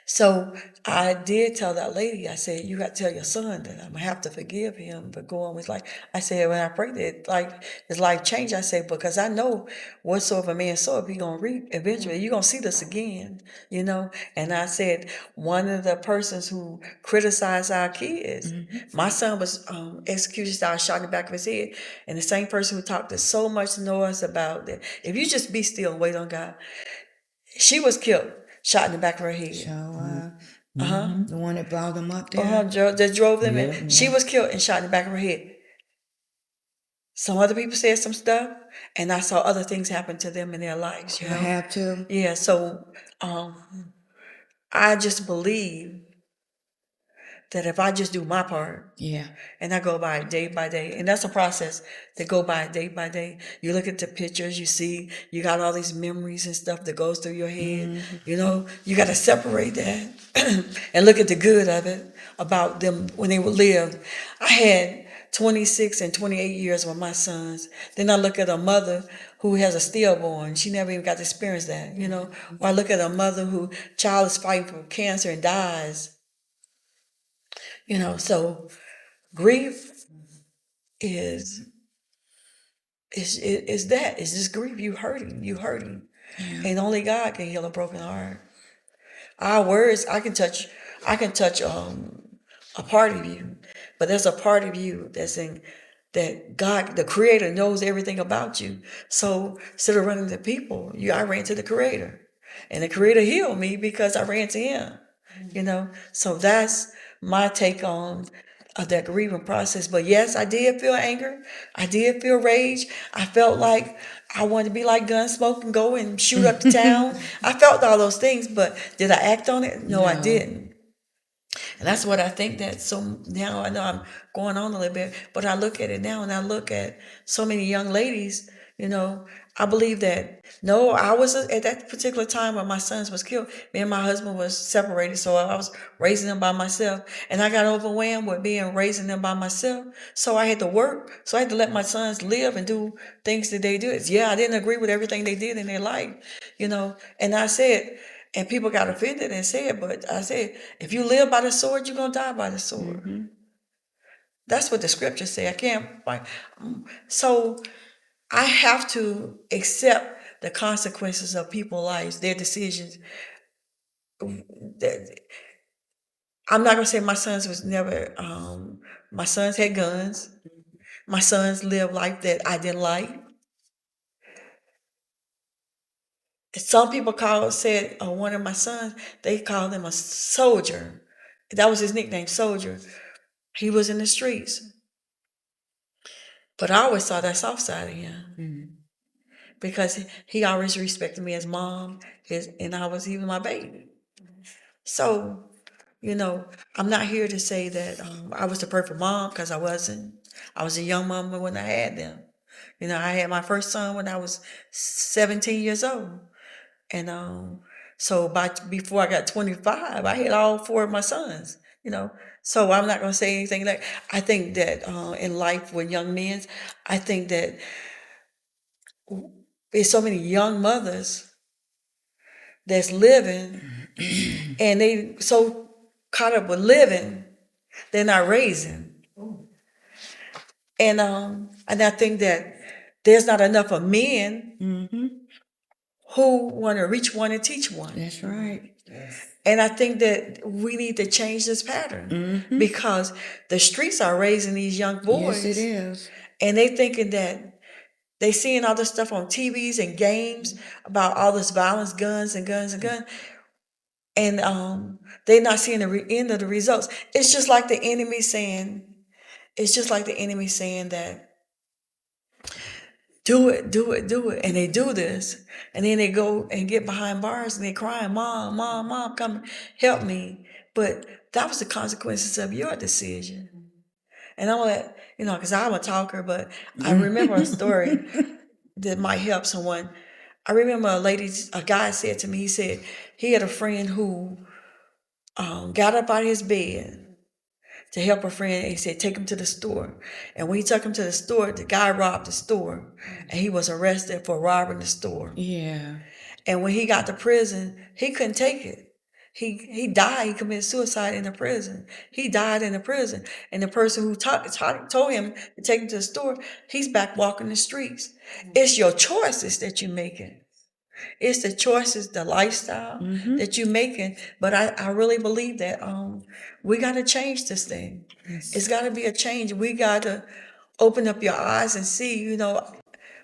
So I did tell that lady, I said, you got to tell your son that I'm going to have to forgive him for going with life. I said, when I pray that his life change, I said, because I know whatsoever man sow, he going to reap eventually. You're going to see this again, you know. And I said, one of the persons who criticized our kids, my son was executed style shot in the back of his head. And the same person who talked so much noise about that, if you just be still and wait on God, she was killed, shot in the back of her head. So, the one that brought them up there. That drove them in. She was killed and shot in the back of her head. Some other people said some stuff, and I saw other things happen to them in their lives. You know? I have to. Yeah, so I just believe that if I just do my part, Yeah. and I go by day by day, and that's a process to go by day by day. You look at the pictures, you see, you got all these memories and stuff that goes through your head. You know, you got to separate that and look at the good of it about them when they would live. I had 26 and 28 years with my sons. Then I look at a mother who has a stillborn. She never even got to experience that, you know. Or I look at a mother who child is fighting for cancer and dies. You know, so grief is that. It's just grief. You hurting. Yeah. And only God can heal a broken heart. Our words, I can touch a part of you, but there's a part of you that's in that God, the Creator, knows everything about you. So instead of running to people, I ran to the Creator, and the Creator healed me because I ran to Him. You know, so that's my take on that grieving process. But yes, I did feel anger. I did feel rage. I felt like I wanted to be like Gunsmoke and go and shoot up the town. I felt all those things, but did I act on it? No, I didn't. And that's what I think that now I know I'm going on a little bit, but I look at it now and I look at so many young ladies, you know, I believe that, no, I was at that particular time when my sons was killed, me and my husband was separated, so I was raising them by myself, and I got overwhelmed with raising them by myself, so I had to work, so I had to let my sons live and do things that they do. Yeah, I didn't agree with everything they did in their life, you know, and I said, And people got offended and said, but I said, if you live by the sword, you're going to die by the sword. That's what the scriptures say. I can't find. So I have to accept the consequences of people's lives, their decisions. I'm not going to say my sons was never, my sons had guns. My sons lived life that I didn't like. Some people said one of my sons, they called him a soldier. That was his nickname, soldier. He was in the streets. But I always saw that soft side of him. Because he always respected me as mom, and he was my baby. So, I'm not here to say that I was the perfect mom, because I wasn't. I was a young mom when I had them. I had my first son when I was 17 years old. And so before I got 25, I had all four of my sons, So I'm not going to say anything like, I think that in life with young men, I think that there's so many young mothers that's living and they so caught up with living, they're not raising. And I think that there's not enough of men who want to reach one and teach one. That's right. And I think that we need to change this pattern because the streets are raising these young boys. Yes, it is. And they thinking that they seeing all this stuff on TVs and games about all this violence, guns and guns and guns. And they're not seeing the end of the results. It's just like the enemy saying that do it, do it, do it. And they do this. And then they go and get behind bars and they crying, Mom, Mom, Mom, come help me. But that was the consequences of your decision. And I'm like, because I'm a talker, but I remember a story that might help someone. I remember a guy said to me, he said he had a friend who got up out of his bed to help a friend. And he said, take him to the store. And when he took him to the store, the guy robbed the store. And he was arrested for robbing the store. Yeah. And when he got to prison, he couldn't take it. He died. He committed suicide in the prison. He died in the prison. And the person who told him to take him to the store, he's back walking the streets. It's your choices that you're making. It's the choices, the lifestyle that you're making. But I really believe that we got to change this thing. Yes. It's got to be a change. We got to open up your eyes and see,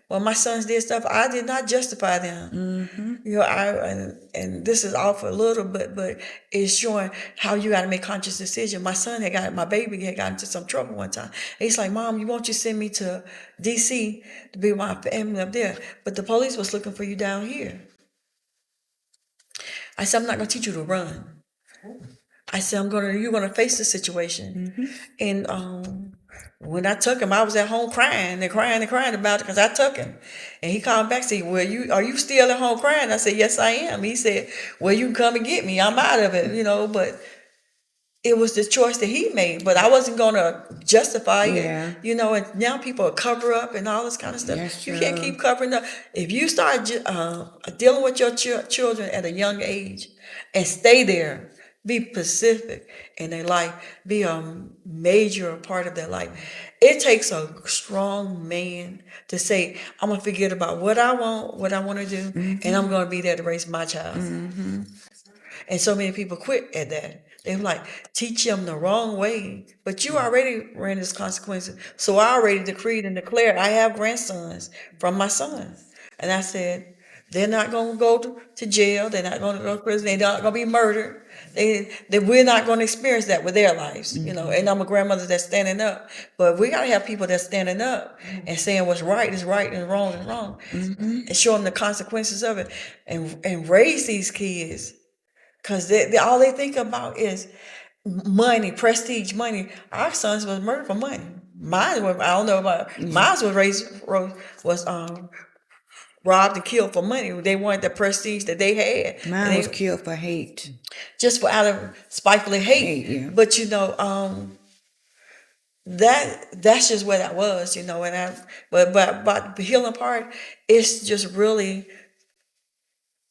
when my sons did stuff, I did not justify them. And this is off a little bit, but it's showing how you got to make conscious decisions. My baby had got into some trouble one time. He's like, Mom, won't you send me to DC to be with my family up there? But the police was looking for you down here. I said, I'm not going to teach you to run. I said, you're going to face the situation. And when I took him, I was at home crying and crying about it because I took him. And he called back and said, well, are you still at home crying? I said, yes, I am. He said, well, you can come and get me. I'm out of it, but it was the choice that he made, but I wasn't going to justify it, and now people cover up and all this kind of stuff. That's you can't keep covering up. If you start dealing with your children at a young age and stay there, be specific in their life, be a major part of their life. It takes a strong man to say, I'm going to forget about what I want to do, and I'm going to be there to raise my child. And so many people quit at that. They're like, teach them the wrong way. But you already ran this consequences. So I already decreed and declared, I have grandsons from my son. And I said, they're not going to go to jail. They're not going to go to prison. They're not going to be murdered. We're not going to experience that with their lives, And I'm a grandmother that's standing up. But we got to have people that's standing up and saying what's right is right and wrong is wrong. And show them the consequences of it. And raise these kids. Because all they think about is money, prestige, money. Our sons was murdered for money. Mine was, I don't know about, mine was robbed and killed for money. They wanted the prestige that they had. Mine was killed for hate. Just for out of spitefully hate. But that's just what that was, and but the healing part, it's just really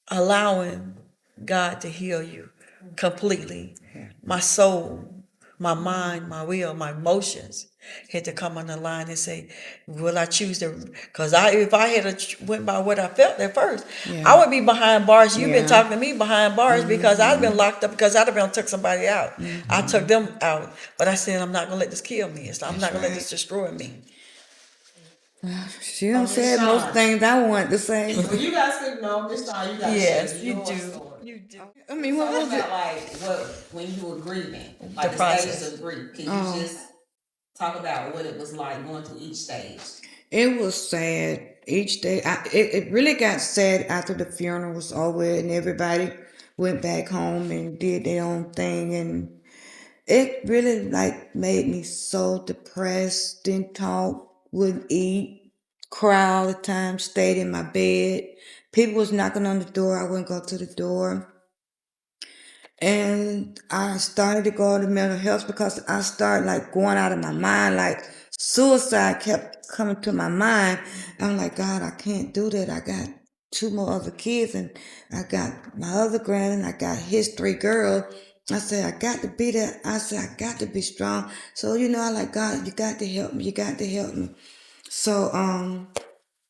allowing God to heal you completely. My soul, my mind, my will, my emotions had to come on the line and say, will I choose to? Because if I had went by what I felt at first, I would be behind bars. You've been talking to me behind bars because I've been locked up because I'd have been took somebody out. I took them out, but I said I'm not gonna let this kill me. I'm not gonna let this destroy me. She done said most things I wanted to say. Well, you guys could know, Miss Shaw, you guys Yes, share you your do. story. You do. I mean, what Talk was it? about like when you were grieving, like the process. stages of grief. Can you just talk about what it was like going through each stage? It was sad each day. It really got sad after the funeral was over and everybody went back home and did their own thing, and it really like made me so depressed. Didn't talk, wouldn't eat, cry all the time, stayed in my bed. People was knocking on the door, I wouldn't go to the door. And I started to go to mental health because I started like going out of my mind, like suicide kept coming to my mind. I'm like, God, I can't do that. I got two more other kids and I got my other grand and I got his three girls. I said, I got to be there. I said, I got to be strong. So, I like, God, you got to help me. You got to help me. So,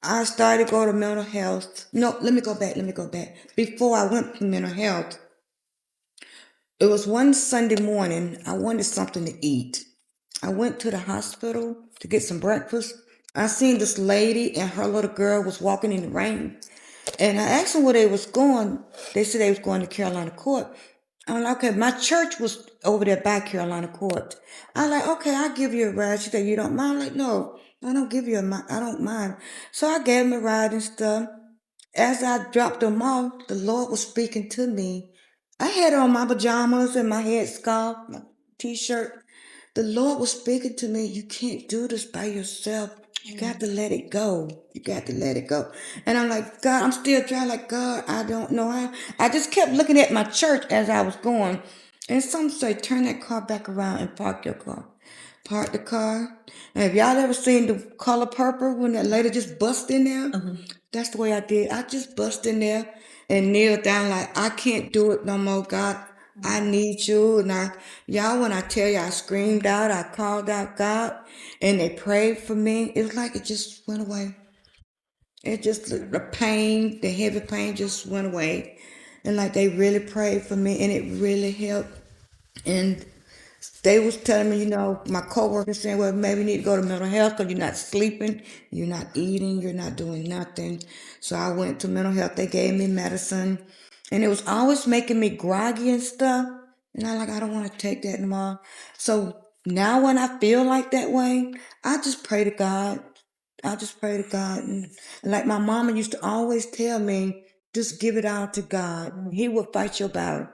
I started to go to mental health. No, let me go back. Before I went to mental health, it was one Sunday morning. I wanted something to eat. I went to the hospital to get some breakfast. I seen this lady and her little girl was walking in the rain. And I asked them where they was going. They said they was going to Carolina Court. I'm like, okay, my church was over there by Carolina Court. I like, okay, I'll give you a ride. She said, you don't mind? I'm like, no, I don't give you I don't mind. So I gave him a ride and stuff. As I dropped them off, the Lord was speaking to me. I had on my pajamas and my head scarf, my t-shirt. The Lord was speaking to me. You can't do this by yourself. You got to let it go. You got to let it go. And I'm like, God, I'm still trying. Like, God, I don't know how. I just kept looking at my church as I was going. And some say, turn that car back around and park your car. Park the car. And have y'all ever seen the color purple when that lady just bust in there? That's the way I did. I just bust in there and kneel down like, I can't do it no more, God. I need you. And y'all, when I tell you I screamed out, I called out God, and they prayed for me, it was like it just went away. It just, the pain, the heavy pain just went away. And like they really prayed for me, and it really helped. And they was telling me, my coworkers saying, well, maybe you need to go to mental health because you're not sleeping, you're not eating, you're not doing nothing. So I went to mental health. They gave me medicine, and it was always making me groggy and stuff. And I don't want to take that anymore. So now when I feel like that way, I just pray to God. I just pray to God. And like my mama used to always tell me, just give it all to God. He will fight your battle.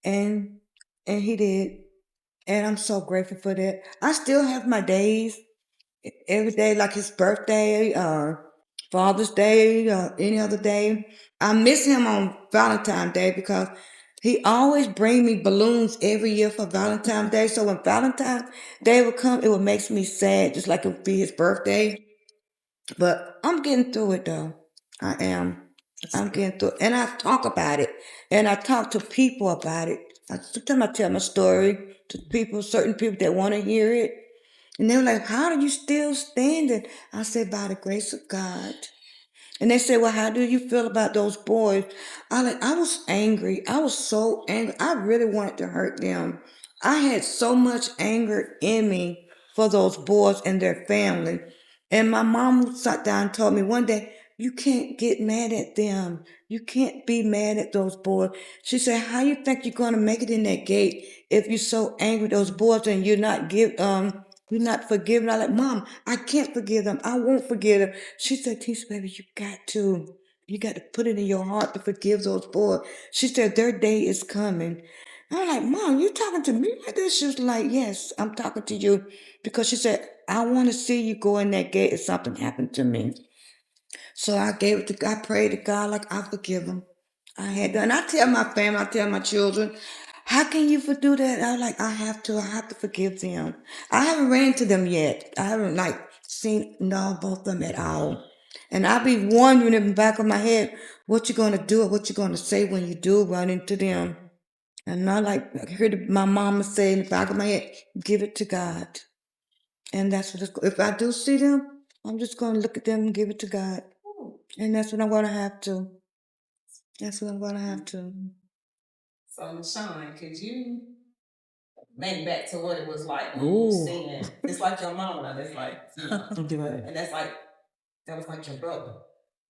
And he did. And I'm so grateful for that. I still have my days every day, like his birthday, Father's Day, any other day. I miss him on Valentine's Day because he always bring me balloons every year for Valentine's Day. So when Valentine's Day would come, it would make me sad, just like it would be his birthday. But I'm getting through it though. I am. I'm getting through it. And I talk about it. And I talk to people about it. Sometimes I tell my story to people, certain people that want to hear it. And they're like, how are you still standing? I said, by the grace of God. And they said, well, how do you feel about those boys? I was angry. I was so angry. I really wanted to hurt them. I had so much anger in me for those boys and their family. And my mom sat down and told me one day, you can't get mad at them. You can't be mad at those boys. She said, how you think you're going to make it in that gate if you're so angry at those boys and you're not forgiving? I'm like, Mom, I can't forgive them. I won't forgive them. She said, Tisha, baby, you got to. You got to put it in your heart to forgive those boys. She said, their day is coming. I'm like, Mom, you talking to me like this? She was like, yes, I'm talking to you. Because she said, I want to see you go in that gate if something happened to me. So I gave it to, I prayed to God like I forgive them. I had done. I tell my family, I tell my children, how can you do that? I was like, I have to forgive them. I haven't ran to them yet. I haven't like seen no both of them at all. And I be wondering in the back of my head, what you gonna do or what you gonna say when you do run into them. And I heard my mama say in the back of my head, give it to God. And that's what if I do see them, I'm just gonna look at them and give it to God. And that's what I'm gonna have to. That's what I'm gonna have to. So, LaShawn, could you think back to what it was like when you seeing? It's like your mama. That's like, and that's like that was like your brother.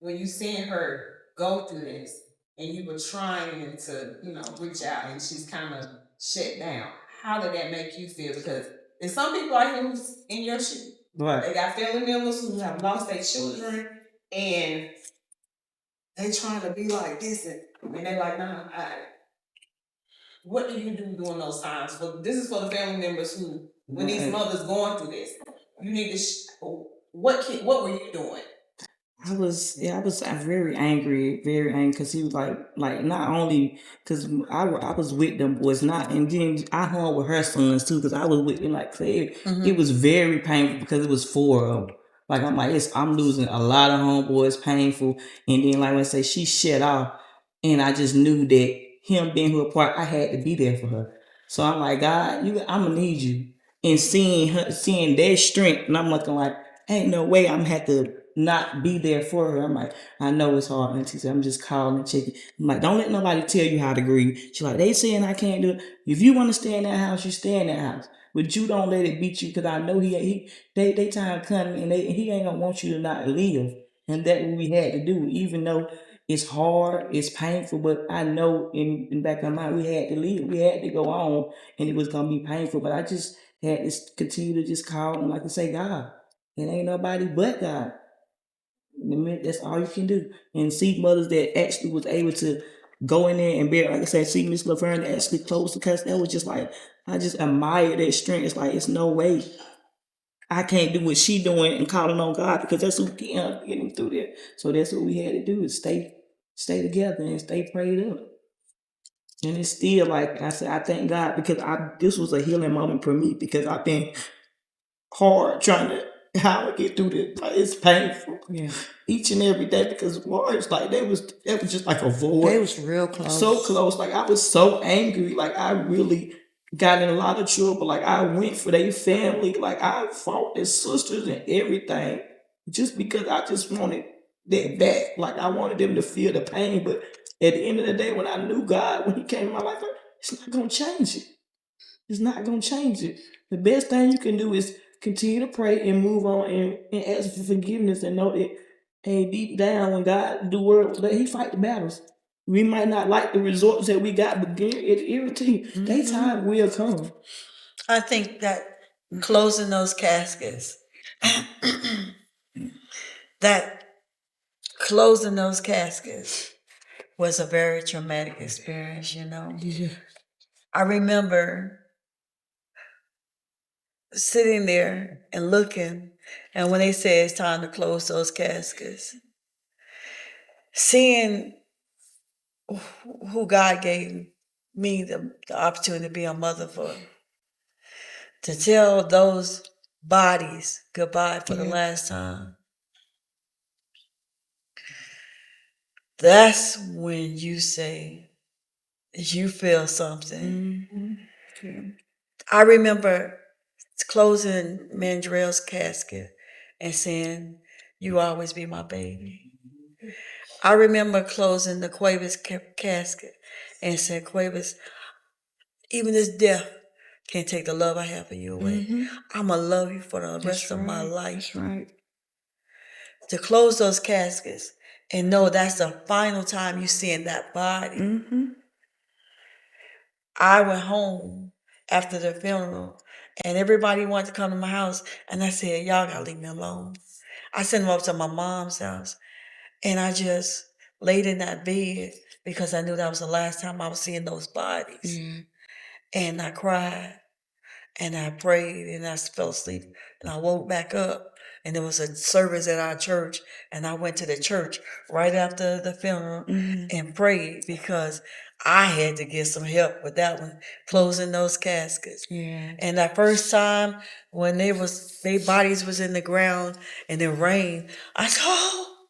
When you seeing her go through this, and you were trying to, reach out, and she's kind of shut down. How did that make you feel? Because there's some people out here who's in your shoes. Right. They got family members who have lost their children, and they trying to be like this, and they're like, nah, what do you do during those times? This is for the family members who, when these mothers going through this, you need to. What were you doing? I was very angry, because he was like not only because I was with them boys, not and then I hung with her sons too because I was with them like Claire. It was very painful because it was 4 of them. Like I'm losing a lot of homeboys, painful, and then like when I say she shut off, and I just knew that him being her part, I had to be there for her. So I'm like, God, I'm gonna need you, and seeing their strength, and I'm looking like, ain't no way I'm gonna have to not be there for her. I'm like, I know it's hard, Auntie. So I'm just calling and checking. I'm like, don't let nobody tell you how to grieve. She's like, they saying I can't do it. If you want to stay in that house, you stay in that house. But you don't let it beat you because I know they time coming and he ain't gonna want you to not live. And that's what we had to do, even though it's hard, it's painful, but I know in the back of my mind we had to live. We had to go on and it was gonna be painful. But I just had to continue to just call and like to say, God, it ain't nobody but God. That's all you can do. And see mothers that actually was able to go in there and bear, like I said, see Miss Laverne actually close the cuss. That was just like, I just admire that strength. It's like, it's no way I can't do what she doing and calling on God because that's who can get him through there. So that's what we had to do is stay together and stay prayed up. And it's still like I said, I thank God because this was a healing moment for me because I've been hard trying to how to get through this. Like, it's painful. Yeah. Each and every day because it's like that was just like a void. They was real close. So close. Like I was so angry. Like I really got in a lot of trouble. Like I went for their family. Like I fought their sisters and everything. Just because I just wanted that back. Like I wanted them to feel the pain. But at the end of the day, when I knew God, when he came in my life, it's not gonna change it. It's not gonna change it. The best thing you can do is continue to pray and move on and ask for forgiveness and know that, hey, deep down when God do work, let he fight the battles. We might not like the results that we got, but everything, they time will come. I think that closing those caskets, was a very traumatic experience, Yeah. I remember sitting there and looking, and when they said it's time to close those caskets, seeing who God gave me the opportunity to be a mother for, to tell those bodies goodbye for the last time. That's when you say you feel something. Okay. I remember closing Mandrell's casket and saying, "You always be my baby." I remember closing the Quavis casket and said, "Quavis, even this death can't take the love I have for you away. I'm going to love you for the rest of my life." That's right. To close those caskets and know that's the final time you seeing that body. I went home after the funeral and everybody wanted to come to my house, and I said, "Y'all gotta leave me alone." I sent them up to my mom's house and I just laid in that bed because I knew that was the last time I was seeing those bodies. And I cried and I prayed and I fell asleep and I woke back up and there was a service at our church and I went to the church right after the funeral and prayed because I had to get some help with that one, closing those caskets. Yeah. And that first time when their bodies was in the ground and it rained, I said, "Oh,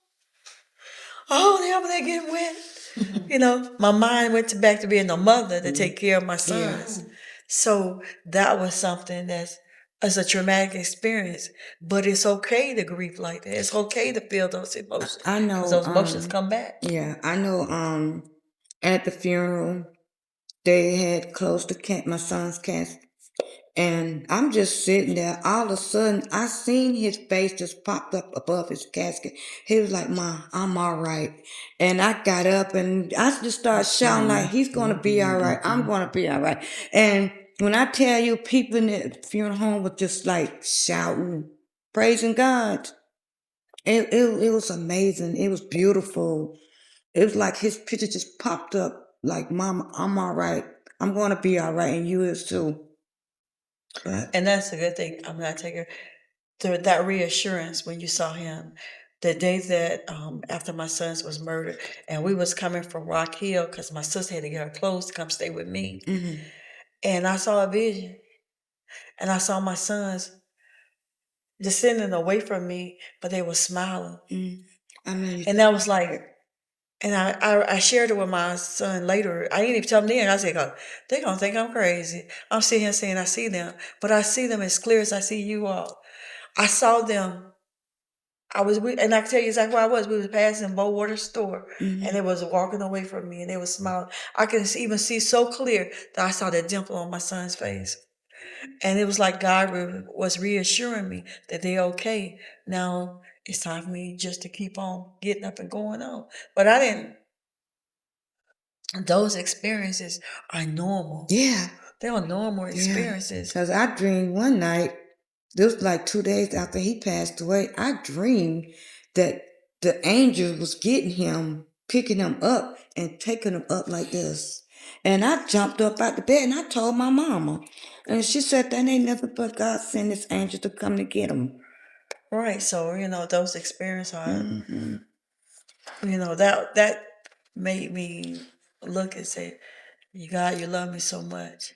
oh, now they getting wet. My mind went back to being a mother to take care of my sons. Yeah. So that was something that's a traumatic experience. But it's okay to grieve like that. It's okay to feel those emotions. I know. Because those emotions come back. Yeah, I know. At the funeral, they had closed my son's casket, and I'm just sitting there. All of a sudden, I seen his face just popped up above his casket. He was like, "Ma, I'm all right." And I got up and I just started shouting like, "He's gonna be all right. I'm gonna be all right." And when I tell you, people in the funeral home were just like shouting, praising God. It was amazing. It was beautiful. It was like his picture just popped up like, "Mama, I'm all right. I'm gonna be all right, and you is too." But And that's a good thing. I'm not taking that reassurance when you saw him. The day that after my sons was murdered, and we was coming from Rock Hill because my sister had to get her clothes to come stay with me, and I saw a vision, and I saw my sons descending away from me, but they were smiling, I mean, and that was like, and I shared it with my son later. I didn't even tell him then. I said, "Oh, they gonna think I'm crazy." I'm sitting here saying I see them, but I see them as clear as I see you all. I saw them. And I can tell you exactly where I was. We was passing Bowater store, and they was walking away from me, and they was smiling. I can even see so clear that I saw that dimple on my son's face, and it was like God was reassuring me that they're okay. Now it's time for me just to keep on getting up and going on. But I didn't. Those experiences are normal. yeah, They are normal experiences. because I dreamed one night, this was like 2 days after he passed away, I dreamed that the angel was getting him, picking him up and taking him up like this. And I jumped up out the bed and I told my mama. And she said, "That ain't nothing but God sent this angel to come to get him." Right. So, those experiences are, that made me look and say, God, you love me so much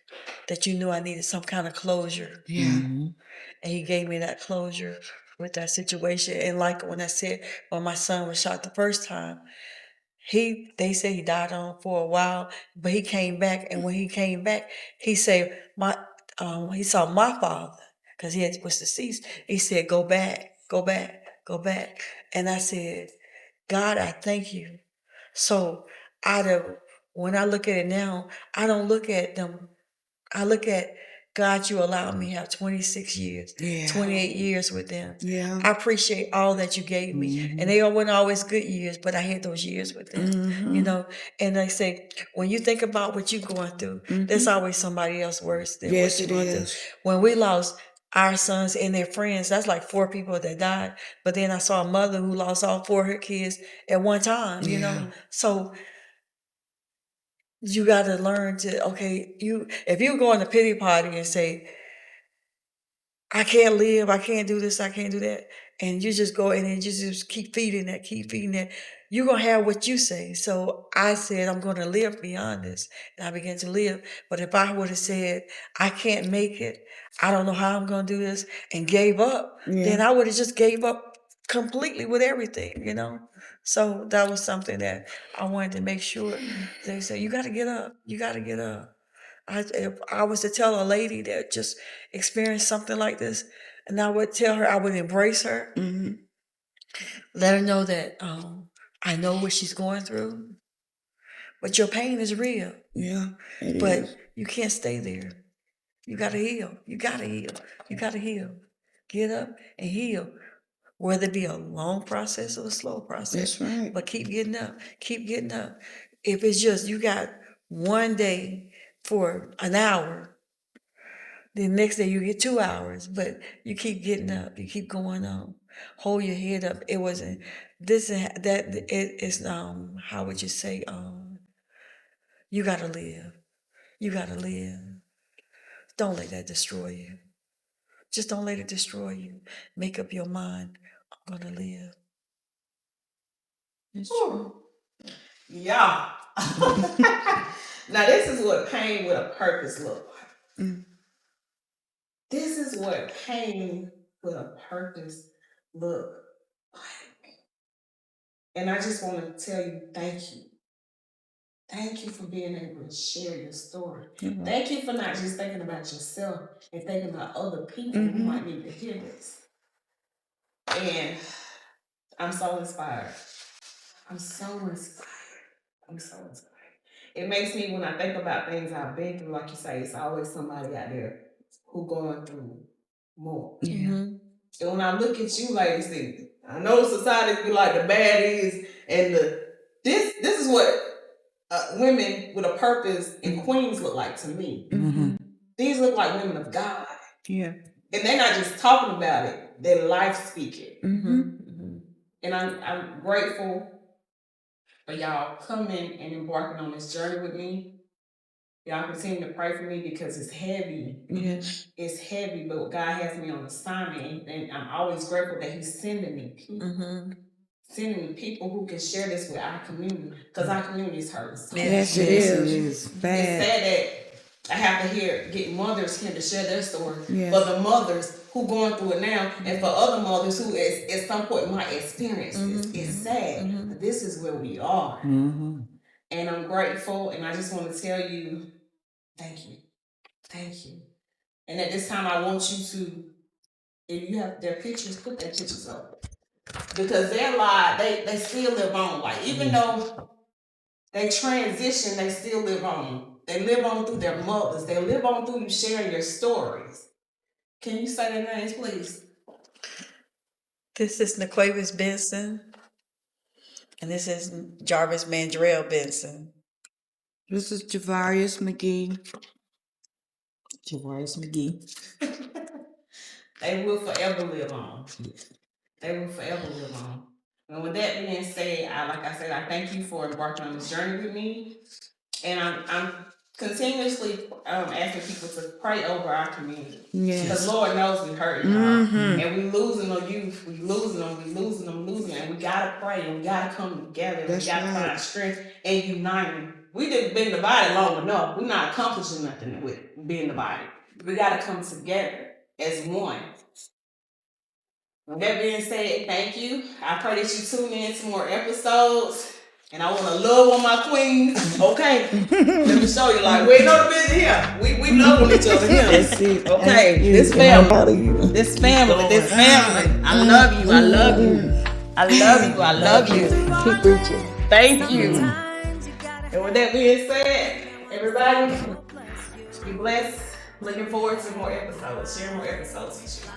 that you knew I needed some kind of closure. Yeah. And he gave me that closure with that situation. And like when I said, when my son was shot the first time, they said he died on for a while, but he came back. And when he came back, he said, he saw my father because was deceased. He said, "Go back, go back, go back." And I said, "God, I thank you." So out of when I look at it now, I don't look at them. I look at God, you allowed me to have 26 years, Yeah. 28 years with them. Yeah. I appreciate all that you gave me. And they weren't always good years, but I had those years with them, And they say, when you think about what you're going through, there's always somebody else worse than Yes, what you're it going through. is. When we lost our sons and their friends, that's like 4 people that died. But then I saw a mother who lost all 4 of her kids at one time. So you got to learn to, okay, if you go in a pity party and say, "I can't live, I can't do this, I can't do that," and you just go in and you just keep feeding that, you're going to have what you say. So I said, I'm going to live beyond this. And I began to live. But if I would have said, "I can't make it, I don't know how I'm going to do this," and gave up, then I would have just gave up completely with everything. So that was something that I wanted to make sure. They say, "You got to get up, you got to get up." If I was to tell a lady that just experienced something like this, and I would tell her, I would embrace her, let her know that I know what she's going through, but your pain is real. Yeah, it But is. you can't stay there. You gotta heal. You gotta heal. You gotta heal. Get up and heal. Whether it be a long process or a slow process. That's right. But keep getting up. Keep getting up. If it's just you got one day for an hour, the next day you get 2 hours, but you keep getting up, you keep going on. Hold your head up. It wasn't this and that. It is how would you say you gotta live. You gotta live. Don't let that destroy you. Just don't let it destroy you. Make up your mind. I'm gonna live. It's true. Yeah. Now this is what pain with a purpose look like. This is what pain with a purpose look like. And I just want to tell you, thank you. Thank you for being able to share your story. Mm-hmm. Thank you for not just thinking about yourself and thinking about other people who might need to hear this. And I'm so inspired. I'm so inspired. It makes me, when I think about things I've been through, like you say, it's always somebody out there who going through more. Yeah. And when I look at you, like, see, I know society be like the baddies and this is what women with a purpose and queens look like to me. Mm-hmm. These look like women of God. Yeah. And they're not just talking about it, they're life speaking. Mm-hmm. And I'm grateful for y'all coming and embarking on this journey with me. Y'all continue to pray for me because it's heavy. Yes. It's heavy, but God has me on assignment, and I'm always grateful that He's sending me people. Sending me people who can share this with our community, because our community is hurting. Yes, it is. Bad. It's sad that I have to get mothers here to share their story. Yes. For the mothers who going through it now, and for other mothers who at some point might experience this. It's sad, but this is where we are. And I'm grateful, and I just want to tell you, thank you. And at this time, I want you to, if you have their pictures, put their pictures up. Because their lives, they still live on. Like, even though they transition, they still live on. They live on through their mothers. They live on through you sharing your stories. Can you say their names, please? This is Naquavis Benson, and this is Jarvis Mandrell Benson. This is Javarius McGee. They will forever live on. They will forever live on. And with that being said, I thank you for embarking on this journey with me. And I'm continuously asking people to pray over our community. Yes. Because Lord knows we hurt y'all. And we losing our youth. We losing them. And we gotta pray and we gotta come together. And we gotta find strength and uniting. We done been divided long enough. We're not accomplishing nothing with being divided. We gotta come together as one. With that being said, thank you. I pray that you tune in to more episodes. And I want to love on my queens. Okay. Let me show you. Like, we ain't no business here. We love on each other here. That's it. Okay. This family. This family. I love you. Keep reaching. Thank you. And with that being said, everybody, be blessed. Looking forward to more episodes. Share more episodes with you.